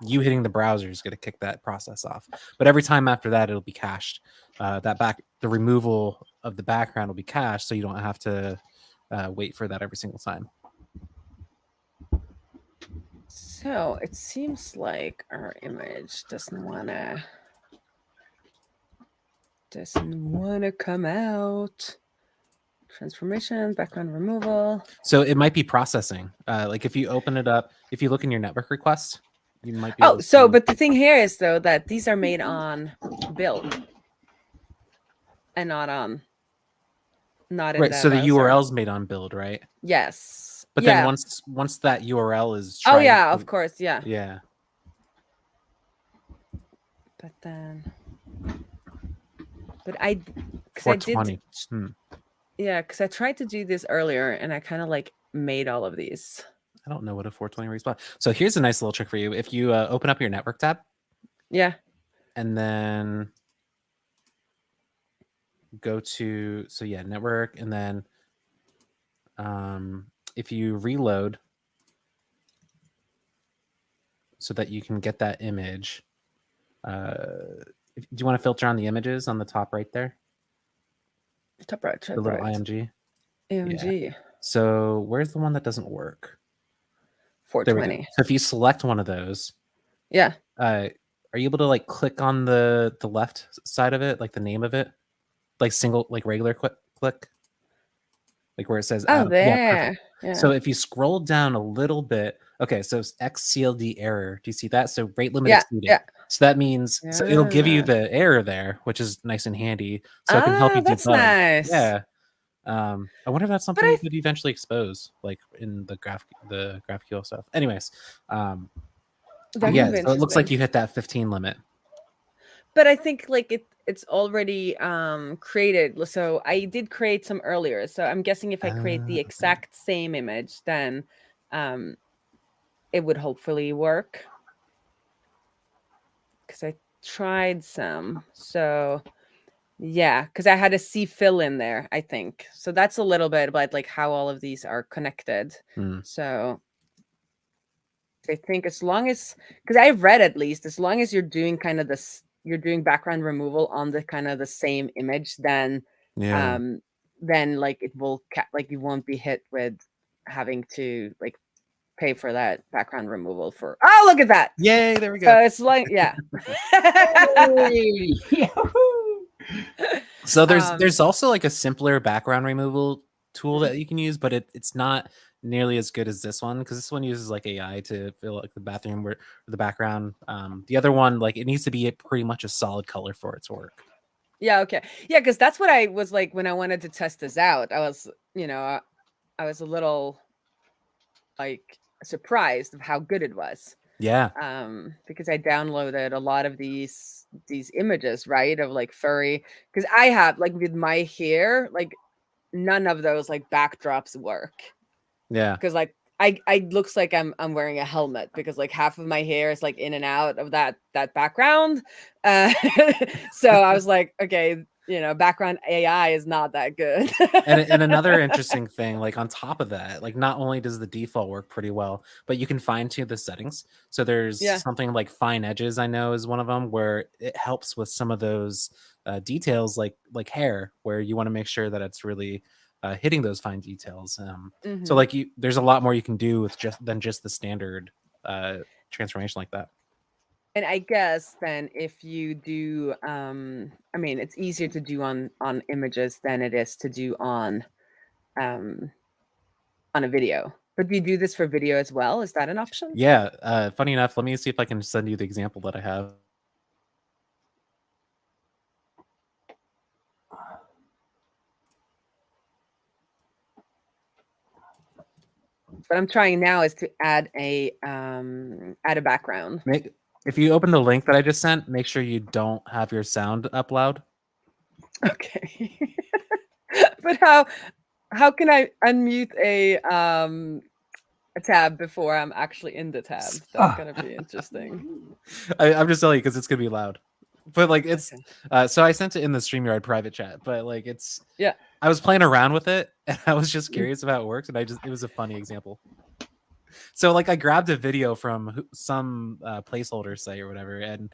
you hitting the browser is going to kick that process off. But every time after that, it'll be cached. The removal of the background will be cached, so you don't have to wait for that every single time. So it seems like our image doesn't want to come out. Transformation, background removal. So it might be processing. Like if you open it up, if you look in your network request, you might be. But the thing here is though that these are made on build and not in right. So the URL is made on build, right? Yes. But then once that URL is of course, yeah. But then, I 420. Yeah, because I tried to do this earlier and I kind of made all of these. I don't know what a 420 response. So here's a nice little trick for you. If you open up your network tab. Yeah. And then go to, network. And then if you reload so that you can get that image, do you want to filter on the images on the top right there? Top right. The little IMG. IMG. Yeah. So where's the one that doesn't work? 420. So if you select one of those, are you able to click on the left side of it, like the name of it, regular click, like where it says there. Yeah. So if you scroll down a little bit, okay, so it's XCLD error. Do you see that? So rate limit exceeded. Yeah. So that means so it'll give you the error there, which is nice and handy. So it can help you that's debug. Nice. Yeah. I wonder if that's something you could eventually expose, like in the GraphQL stuff. Anyways, so it looks like you hit that 15 limit. But I think it's already created. So I did create some earlier. So I'm guessing if I create the exact same image, then it would hopefully work. Because I tried some. So yeah, because I had a C fill in there, I think. So that's a little bit about how all of these are connected. So I think as long as, because I've read at least, as long as you're doing kind of this, you're doing background removal on the kind of the same image, then it will you won't be hit with having to like pay for that background removal for. Oh, look at that! Yay! There we So go. it's like, yeah. Hey, yahoo! So there's also like a simpler background removal tool Mhm. that you can use, but it's not nearly as good as this one, because this one uses like AI to fill like the bathroom or the background. The other one, like, it needs to be pretty much a solid color for it to work. Yeah, okay. Yeah, because that's what I was like when I wanted to test this out. I was, I was a little like surprised of how good it was. Yeah. Because I downloaded a lot of these images, right, of like furry. Because I have like with my hair, like none of those like backdrops work. Yeah. Because like I looks like I'm wearing a helmet because like half of my hair is like in and out of that background. So I was like, okay, background AI is not that good. And another interesting thing, like on top of that, like not only does the default work pretty well, but you can fine tune the settings. So there's Yeah. something like fine edges, I know, is one of them, where it helps with some of those details, like hair, where you want to make sure that it's really hitting those fine details. So like there's a lot more you can do with just the standard transformation like that. And I guess then if you do, I mean, it's easier to do on images than it is to do on a video. But do you do this for video as well? Is that an option? Yeah. Funny enough, let me see if I can send you the example that I have. What I'm trying now is to add a background. If you open the link that I just sent, make sure you don't have your sound up loud. Okay. But how can I unmute a tab before I'm actually in the tab? That's gonna be interesting. I'm just telling you because it's gonna be loud. But like it's Okay. so I sent it in the StreamYard private chat, but like Yeah. I was playing around with it and I was just curious about how it works, and it was a funny example. So like I grabbed a video from some placeholder site or whatever, and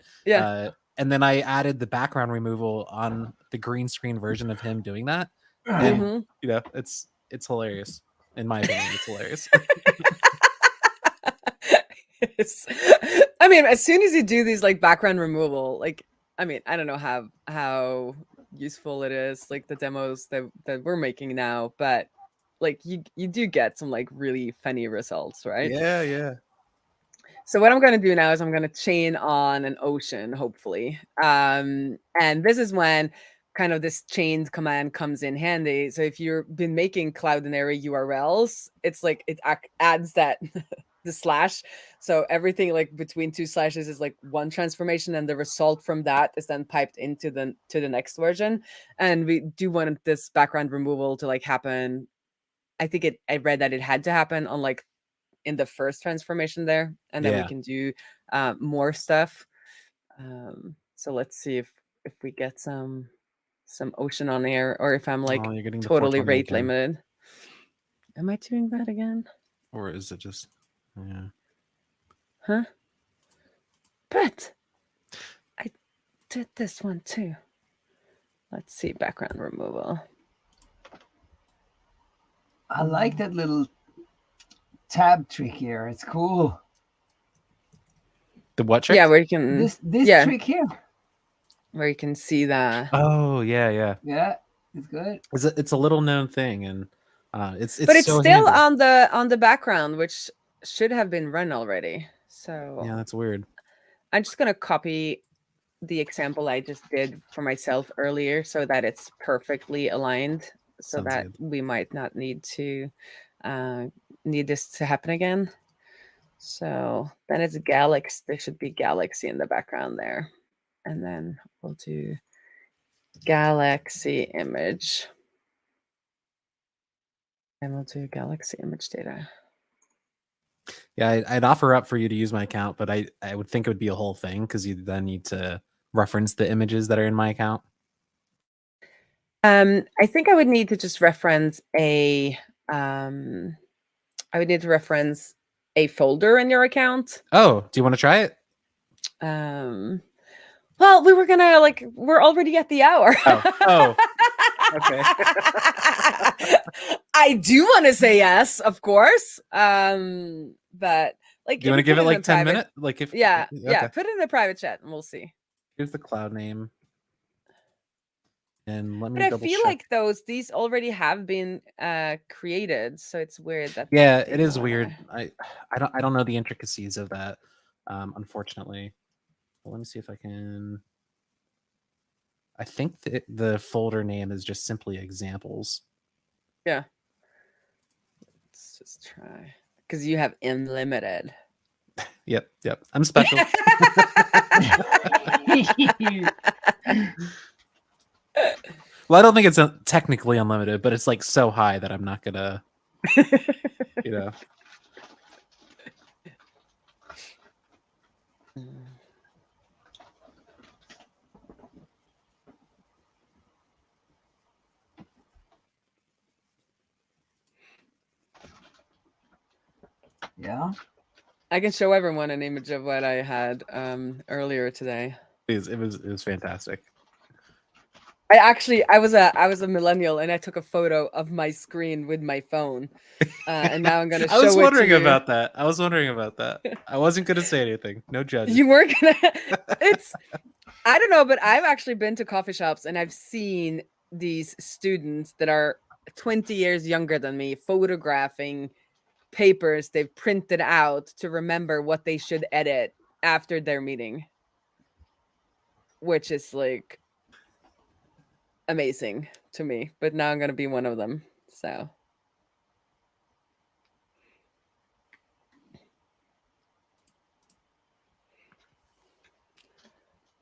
then I added the background removal on the green screen version of him doing that, and it's hilarious. In my opinion, it's hilarious. I mean, as soon as you do these like background removal, like, I mean, I don't know how useful it is, like the demos that we're making now, but like you do get some like really funny results, right? Yeah. So what I'm going to do now is I'm going to chain on an ocean, hopefully. And this is when kind of this chained command comes in handy. So if you've been making Cloudinary URLs, it's like it adds that the slash. So everything like between two slashes is like one transformation, and the result from that is then piped into the next version. And we do want this background removal to like happen. I think I read that it had to happen on like in the first transformation there, and then we can do more stuff. So let's see if we get some ocean on air, or if I'm like totally rate limited. Am I doing that again? Or is it just Huh? But I did this one too. Let's see, background removal. I like that little tab trick here. It's cool. The what trick? Yeah, where you can this trick here, where you can see that. Oh yeah, it's good. It's a little known thing, and it's but it's so still handy. on the background, which should have been run already. So yeah, that's weird. I'm just gonna copy the example I just did for myself earlier so that it's perfectly aligned, so that we might not need to need this to happen again. So then it's Galaxy. There should be Galaxy in the background there. And then we'll do Galaxy image. And we'll do Galaxy image data. Yeah, I'd offer up for you to use my account, but I would think it would be a whole thing because you then need to reference the images that are in my account. I think I would need to just reference I would need to reference a folder in your account. Oh, do you want to try it? Well, we were gonna we're already at the hour. Oh. Okay. I do want to say yes, of course. But like, Do you want to give it like 10 minutes? Like if yeah, okay. yeah, put it in the private chat and we'll see. Here's the cloud name. And let me But I double feel check. like these already have been created, so it's weird that it is weird. I don't know the intricacies of that, unfortunately. But let me see if I can. I think the folder name is just simply examples. Yeah. Let's just try because you have unlimited. Yep. I'm special. Well, I don't think it's technically unlimited, but it's like so high that I'm not gonna, you know. Yeah. I can show everyone an image of what I had earlier today. It was fantastic. I was a millennial and I took a photo of my screen with my phone, and now I'm gonna show it to you. I was wondering about that. I wasn't gonna say anything. No judging. You weren't gonna. It's I don't know, but I've actually been to coffee shops and I've seen these students that are 20 years younger than me photographing papers they've printed out to remember what they should edit after their meeting, which is like amazing to me. But now I'm gonna be one of them. So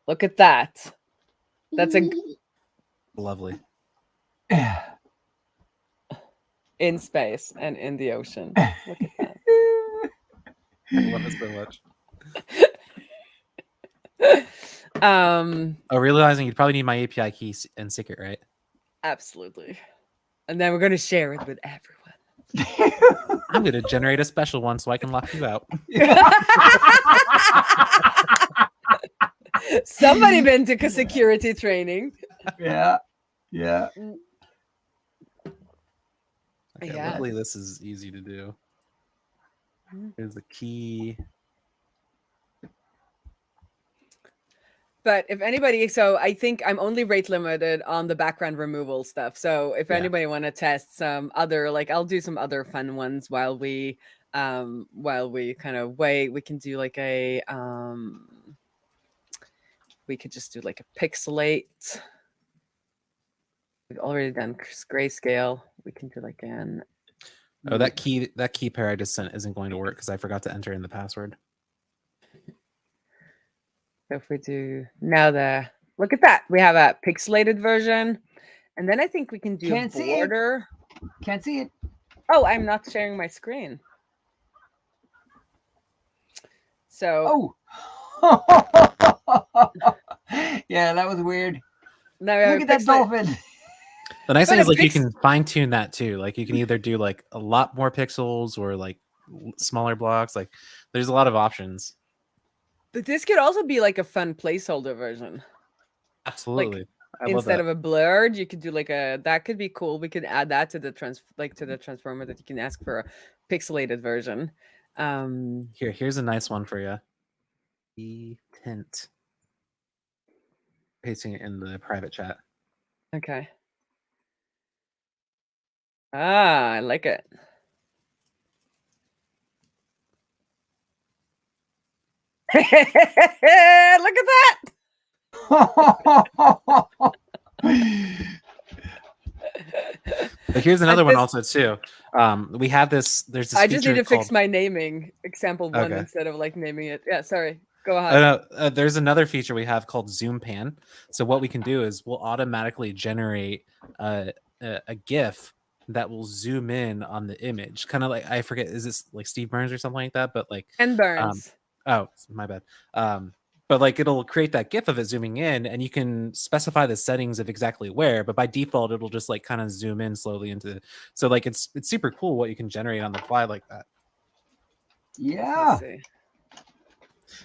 look at that. That's a lovely. in space and in the ocean. Look at that. I love it so much. Realizing you'd probably need my API key and secret, right? Absolutely. And then we're going to share it with everyone. I'm going to generate a special one so I can lock you out. Somebody been to security training. Yeah. Okay, Yeah. luckily this is easy to do. Here's the key. But if anybody, so I think I'm only rate limited on the background removal stuff. So if anybody want to test some other, like I'll do some other fun ones while we kind of wait. We can do like a we could just do like a pixelate. We've already done grayscale. We can do like an. Oh, that key pair I just sent isn't going to work because I forgot to enter in the password. So if we do now look at that, we have a pixelated version, and then I think we can do a border. Can't see it. Oh, I'm not sharing my screen. So. Oh. Yeah, that was weird. Now look at that dolphin. The nice thing is like you can fine tune that too. Like you can either do like a lot more pixels or like smaller blocks. Like there's a lot of options. But this could also be like a fun placeholder version. Absolutely. Like, instead of a blurred, you could do like that could be cool. We could add that to the transformer that you can ask for a pixelated version. Here's a nice one for you. The tint. Pasting it in the private chat. Okay. I like it. Look at that. But here's another one also too. We have this. There's this. I just need to fix my naming. Example 1 instead of like naming it. Yeah, sorry. Go ahead. There's another feature we have called Zoom Pan. So what we can do is we'll automatically generate a GIF that will zoom in on the image. Kind of like, I forget, is this like Steve Burns or something like that? But like and Burns. Oh, my bad. But like it'll create that GIF of it zooming in, and you can specify the settings of exactly where. But by default, it'll just like kind of zoom in slowly into. So like it's super cool what you can generate on the fly like that. Yeah.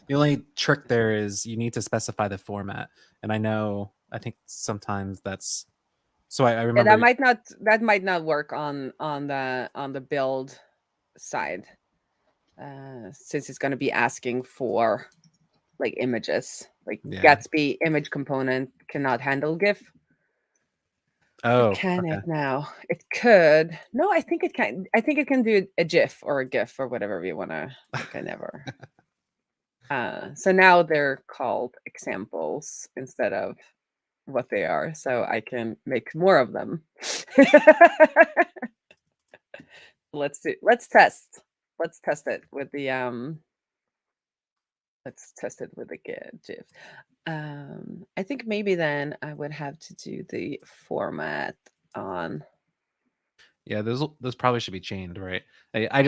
The only trick there is you need to specify the format, and I think sometimes that's So I Yeah, remember. that might not work on the build side, since it's going to be asking for like images. Like Yeah. Gatsby image component cannot handle GIF. Oh, Can okay. it now? It could. No, I think it can. I think it can do a GIF or a GIF or whatever we want to. Okay, never. So now they're called examples instead of what they are, so I can make more of them. Let's test. Let's test it with the Let's test it with the GIF. I think maybe then I would have to do the format on. Yeah, those probably should be chained, right? I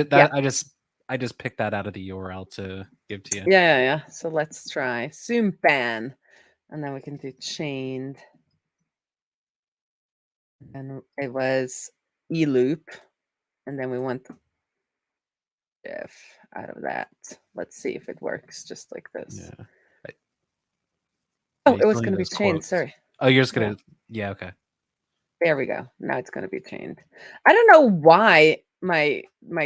just picked that out of the URL to give to you. Yeah. So let's try zoom ban, and then we can do chained. And it was e-loop, and then we want GIF out of that. Let's see if it works just like this. Yeah. Oh, it was going to be chained. Quotes. Sorry. Oh, you're just gonna. Yeah. Okay. There we go. Now it's going to be chained. I don't know why my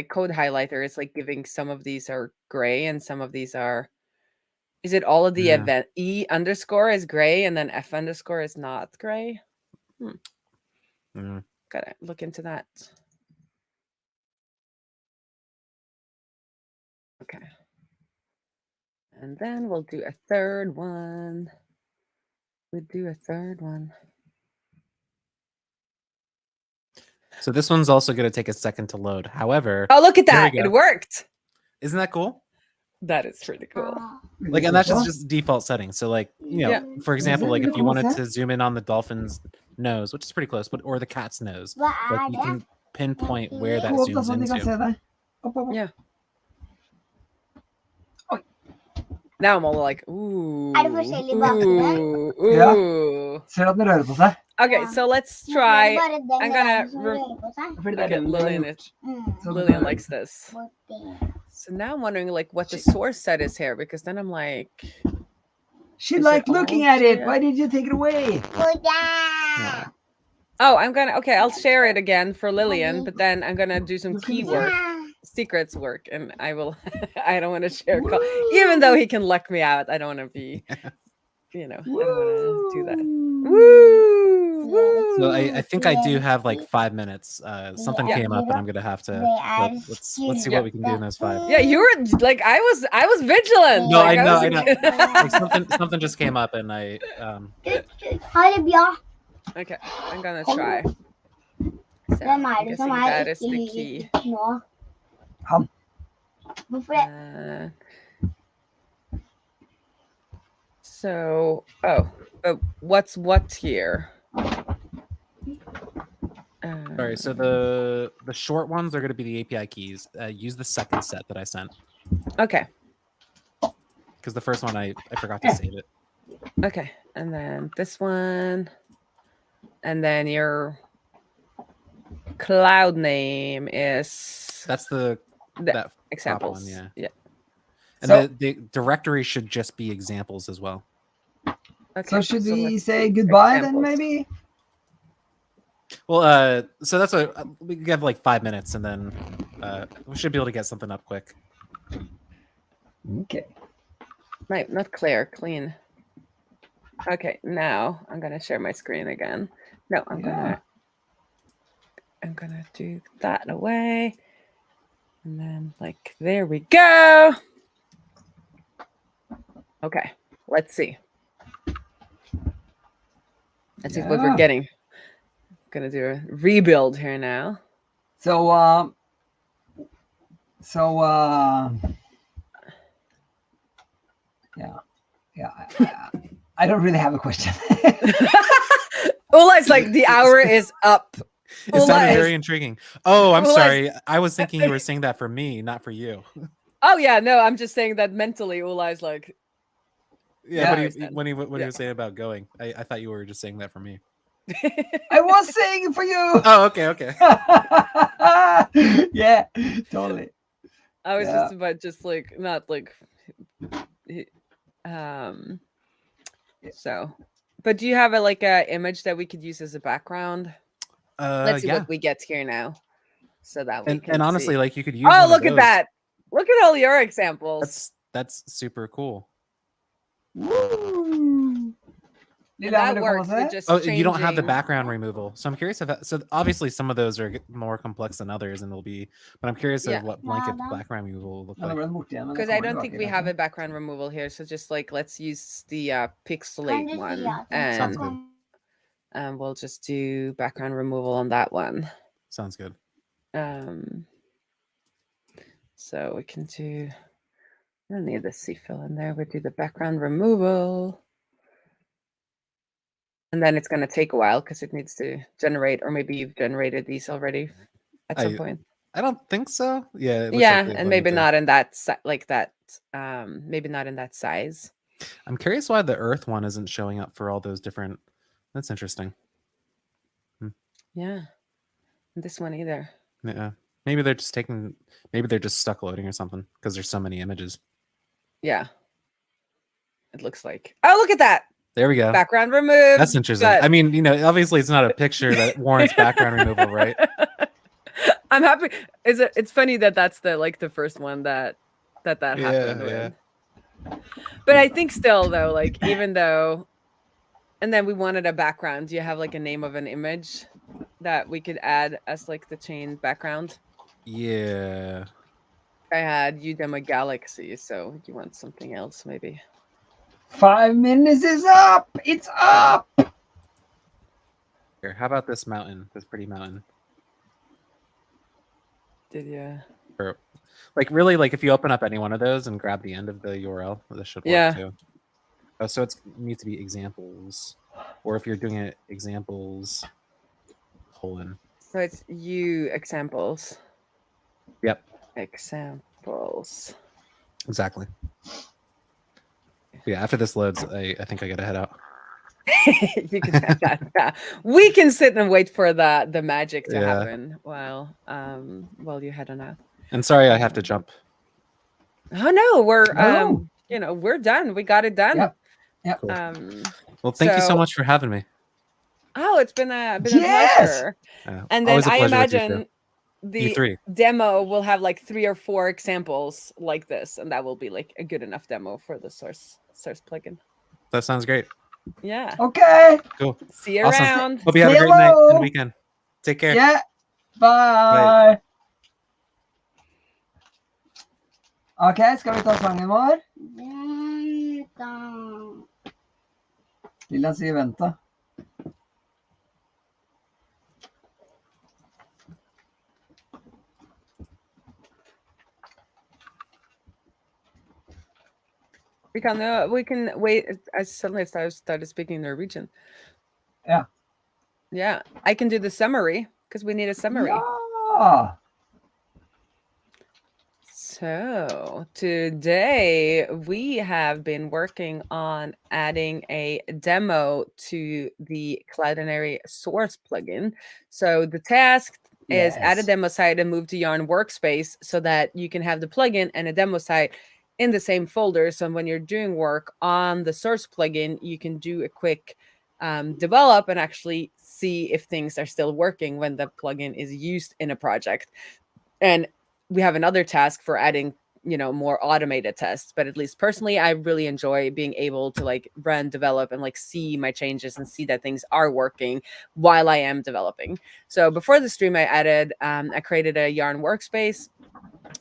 code highlighter is like giving some of these are gray and some of these are. Is it all of the event E underscore is gray and then F underscore is not gray? Gotta look into that. Okay. And then we'll do a third one. We'll do a third one. So this one's also going to take a second to load. However, oh, look at that. It worked. Isn't that cool? That is pretty cool. Like, and that's just default settings. So like, for example, like if you wanted to zoom in on the dolphin's nose, which is pretty close, but or the cat's nose, like you can pinpoint where that zooms into. Yeah. Now I'm all like, ooh. Okay, so let's try. I'm gonna. Okay, Lillian likes this. So now I'm wondering like what the source set is here, because then I'm like, she liked looking at it. Why did you take it away? Oh, I'll share it again for Lillian, but then I'm gonna do some keyword secrets work, and I will. I don't want to share, even though he can luck me out. I don't want to be, I don't want to do that. Woo! So I think I do have like 5 minutes. Something came up, and I'm gonna have to. Let's see what we can do in those 5. Yeah, you were like I was vigilant. No, like, I know. Like something just came up, and I. Okay, I'm gonna try. So, I'm guessing that is the key. So, what's what here? Sorry, so the short ones are going to be the API keys. Use the second set that I sent. Okay. Because the first one I forgot to save it. Okay, and then this one, and then your cloud name is. That's that examples. One, yeah. And so, the directory should just be examples as well. Okay, so should we say goodbye examples. Then maybe? Well, so that's we have like 5 minutes, and then we should be able to get something up quick. Okay. Right, not clear, clean. Okay, now I'm gonna share my screen again. No, I'm gonna do that away, and then like there we go. Okay, let's see. Let's see what we're getting. I'm gonna do a rebuild here now. So I don't really have a question. Ula's like the hour is up. It sounded very intriguing. Oh, I'm sorry. I was thinking you were saying that for me, not for you. Oh yeah, no, I'm just saying that mentally Ula is like. Yeah, but when he was saying about going, I thought you were just saying that for me. I was saying it for you. Oh, okay. Yeah, totally. I was just about like not like So, But do you have a image that we could use as a background? Let's see Yeah. what we get here now, so that we can And honestly, see. like you could use. Oh, one look of at those. that! Look at all your examples. That's super cool. Woo! And that works with just Oh, you don't have the changing- background removal, so I'm curious if so. Obviously, some of those are more complex than others, and they'll be. But I'm curious Yeah. of what blanket background removal will look Ja, det like. ble borte igjen, men det Because I kommer don't tilbake think we igjen. have a background removal here, so just let's use the pixelate one, Sounds good. and we'll just do background removal on that one. Sounds good. So we can do. I don't need the C-fill in there. We do the background removal, and then it's going to take a while because it needs to generate, or maybe you've generated these already at some point. I don't think so. Yeah. It looks Yeah, like and maybe not in that maybe not in that size. I'm curious why the Earth one isn't showing up for all those different. That's interesting. Yeah, and this one either. Yeah. Maybe they're just taking. Maybe they're just stuck loading or something because there's so many images. Yeah, it looks like. Oh, look at that! There we go. Background removed. That's interesting. but- I mean, obviously it's not a picture that warrants background removal, right? I'm happy. It's funny that that's the first one that happened with. But I think still though, even though, and then we wanted a background. Do you have a name of an image that we could add as the chain background? Yeah. I had Udemy Galaxy, so you want something else maybe? 5 minutes is up. It's up. Here, how about this mountain? This pretty mountain. Did you? Or, really, if you open up any one of those and grab the end of the URL, this should work too. Oh, so it needs to be examples, or if you're doing it examples, colon. So it's examples. Yep. Examples. Exactly. Yeah. After this loads, I think I gotta head out. You can have that. Yeah. We can sit and wait for the magic to happen while you head on out. And sorry, I have to jump. Oh no, we're done. We got it done. Yep. Cool. Well, thank you so much for having me. Oh, it's been a pleasure. And then I imagine the demo will have 3 or 4 examples like this, and that will be a good enough demo for the source plugin. That sounds great. Yeah. Okay. Cool. See you around. Hope you have a great night and weekend. Take care. Yeah. Bye. Ok, skal vi ta sangen vår? Lilla sier vente. We can wait. I suddenly started speaking Norwegian. Yeah. Yeah, I can do the summary because we need a summary. Ja. So today we have been working on adding a demo to the Cloudinary source plugin. So the task is add a demo site and move to Yarn workspace so that you can have the plugin and a demo site in the same folder. So when you're doing work on the source plugin, you can do a quick develop and actually see if things are still working when the plugin is used in a project. And we have another task for adding, more automated tests. But at least personally, I really enjoy being able to run, develop, and see my changes and see that things are working while I am developing. So before the stream, I created a Yarn workspace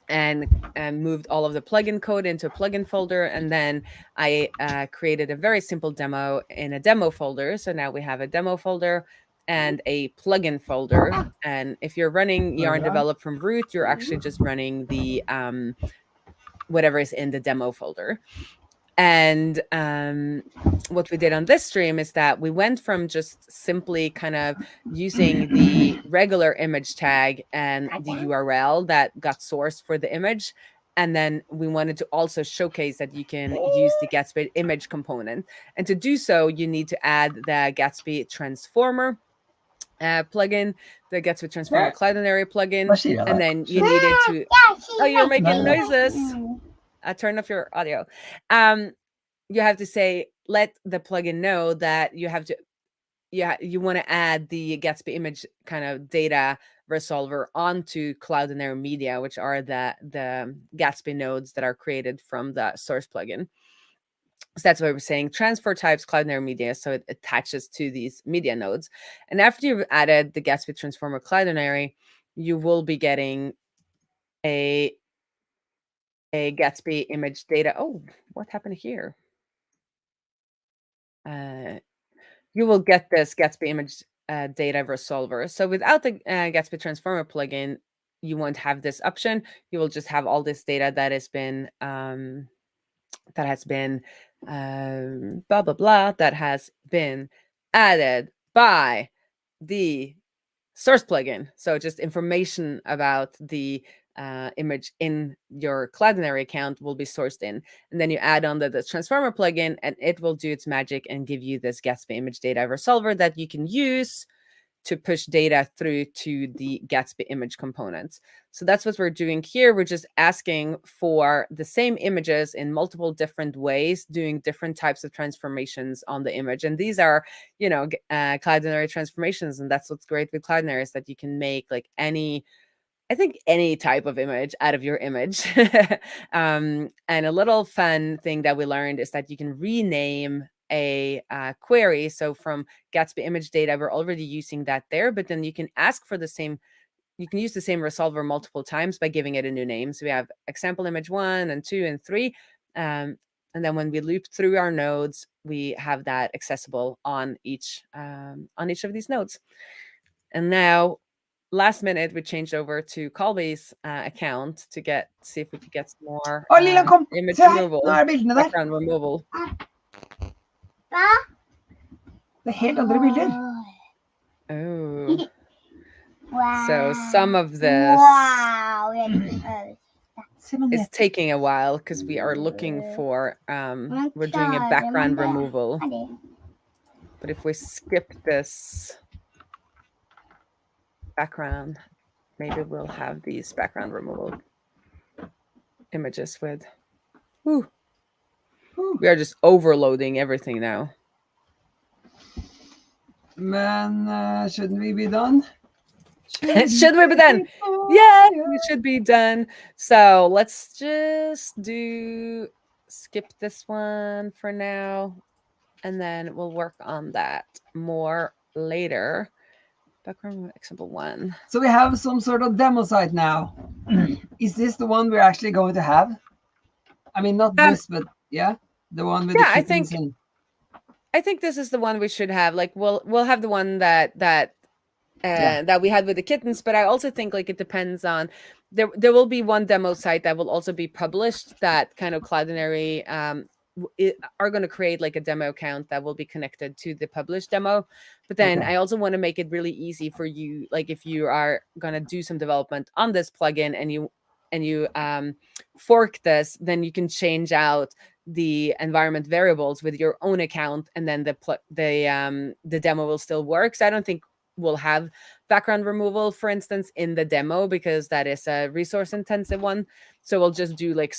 and moved all of the plugin code into a plugin folder. And then I created a very simple demo in a demo folder. So now we have a demo folder and a plugin folder. And if you're running Yarn develop from root, you're actually just running the whatever is in the demo folder. And what we did on this stream is that we went from just simply kind of using the regular image tag and the URL that got sourced for the image. And then we wanted to also showcase that you can use the Gatsby image component. And to do so, you need to add the Gatsby transformer plugin, the Gatsby transformer Cloudinary plugin, and then you needed to. Oh, you're making noises. Turn off your audio. you have to say, let the plugin know that you want to add the Gatsby image kind of data resolver onto Cloudinary media, which are the Gatsby nodes that are created from the source plugin. So that's why we're saying transfer types Cloudinary media, so it attaches to these media nodes. And after you've added the Gatsby transformer Cloudinary, you will be getting a Gatsby image data. Oh, what happened here? You will get this Gatsby image data resolver. So without the Gatsby transformer plugin, you won't have this option. You will just have all this data that has been blah blah blah that has been added by the source plugin. So just information about the image in your Cloudinary account will be sourced in. And then you add on the transformer plugin and it will do its magic and give you this Gatsby image data resolver that you can use to push data through to the Gatsby image components. So that's what we're doing here. We're just asking for the same images in multiple different ways, doing different types of transformations on the image. And these are, Cloudinary transformations. And that's what's great with Cloudinary is that you can make like any type of image out of your image. And a little fun thing that we learned is that you can rename a query. So from Gatsby image data, we're already using that there, but then you can ask for you can use the same resolver multiple times by giving it a new name. So we have example image 1 and 2 and 3. And then when we loop through our nodes, we have that accessible on each of these nodes. And now, last minute, we changed over to Colby's account to see if we could get some more image removal, background removal. Det är helt andra bilder. Oh. So some of this is taking a while because we are looking for, we're doing a background removal. But if we skip this background, maybe we'll have these background removal images with. Whew. We are just overloading everything now. Men shouldn't we be done? Should we be done? Yeah, we should be done. So let's just skip this one for now, and then we'll work on that more later. Background example 1. So we have some sort of demo site now. Is this the one we're actually going to have? I mean, not this, but yeah, the one with the kittens. I think this is the one we should have. Like we'll have the one that we had with the kittens, but I also think like it depends on there will be one demo site that will also be published that kind of Cloudinary are going to create like a demo account that will be connected to the published demo. But then I also want to make it really easy for you, like if you are going to do some development on this plugin and you fork this, then you can change out the environment variables with your own account, and then the demo will still work. So I don't think we'll have background removal, for instance, in the demo because that is a resource intensive one. So we'll just do like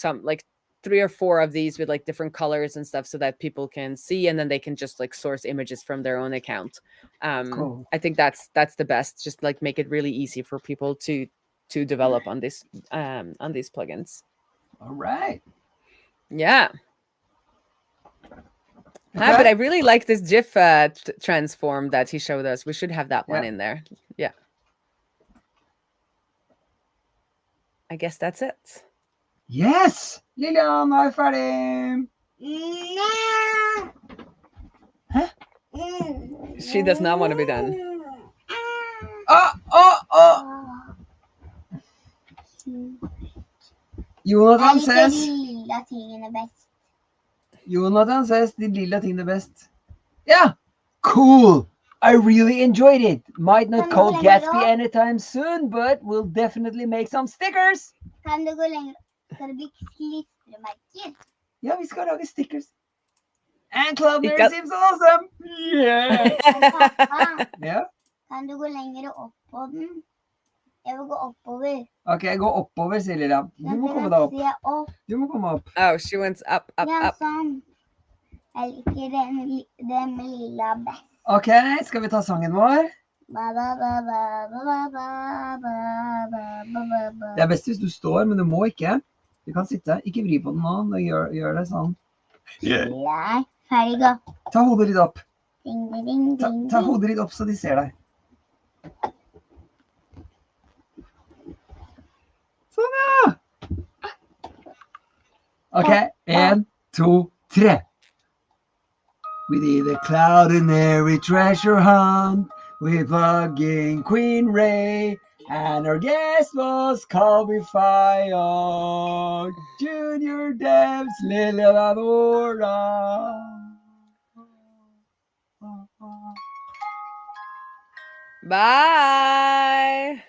3 or 4 of these with like different colors and stuff so that people can see, and then they can just like source images from their own account. Cool. I think that's the best. Just like make it really easy for people to develop on these plugins. All right. Yeah. Okay. But I really like this GIF transform that he showed us. We should have that one in there. Yeah. I guess that's it. Yes! Lilian är färdig! Huh? She does not want to be done. Jonathan says the lilla thing är bäst. Yeah! Cool! I really enjoyed it. Might not call Gatsby anytime soon, but we'll definitely make some stickers. Kan du gå längre? Ska det bli klistermärken? Ja, vi ska laga stickers. And Cloudinary seems awesome! Yeah! Ja. Kan du gå längre upp på den? Jag vill gå oppover. Okay, gå oppover, sier Lilla. Du må komme deg opp. Du må komme opp. Oh, she went up. Ja, sånn. Jeg liker den med lilla best. Ok, skal vi ta sangen vår? Ba, ba, ba, ba, ba, ba, ba, ba, ba, ba, ba. Det er best hvis du står, men du må ikke. Du kan sitte. Ikke vri på den nå. Da gjør det sånn. Nei, ferdig da. Ta hodet litt opp. Ding, ding, ding, ding, Ta ding. hodet litt opp så de ser deg. Sånn, ja! Ok, 1, 2, 3. We did a Cloudinary treasure hunt with fucking Queen Raae, and our guest was Colby Fayock, Junior Devs Lille Nora. Bye.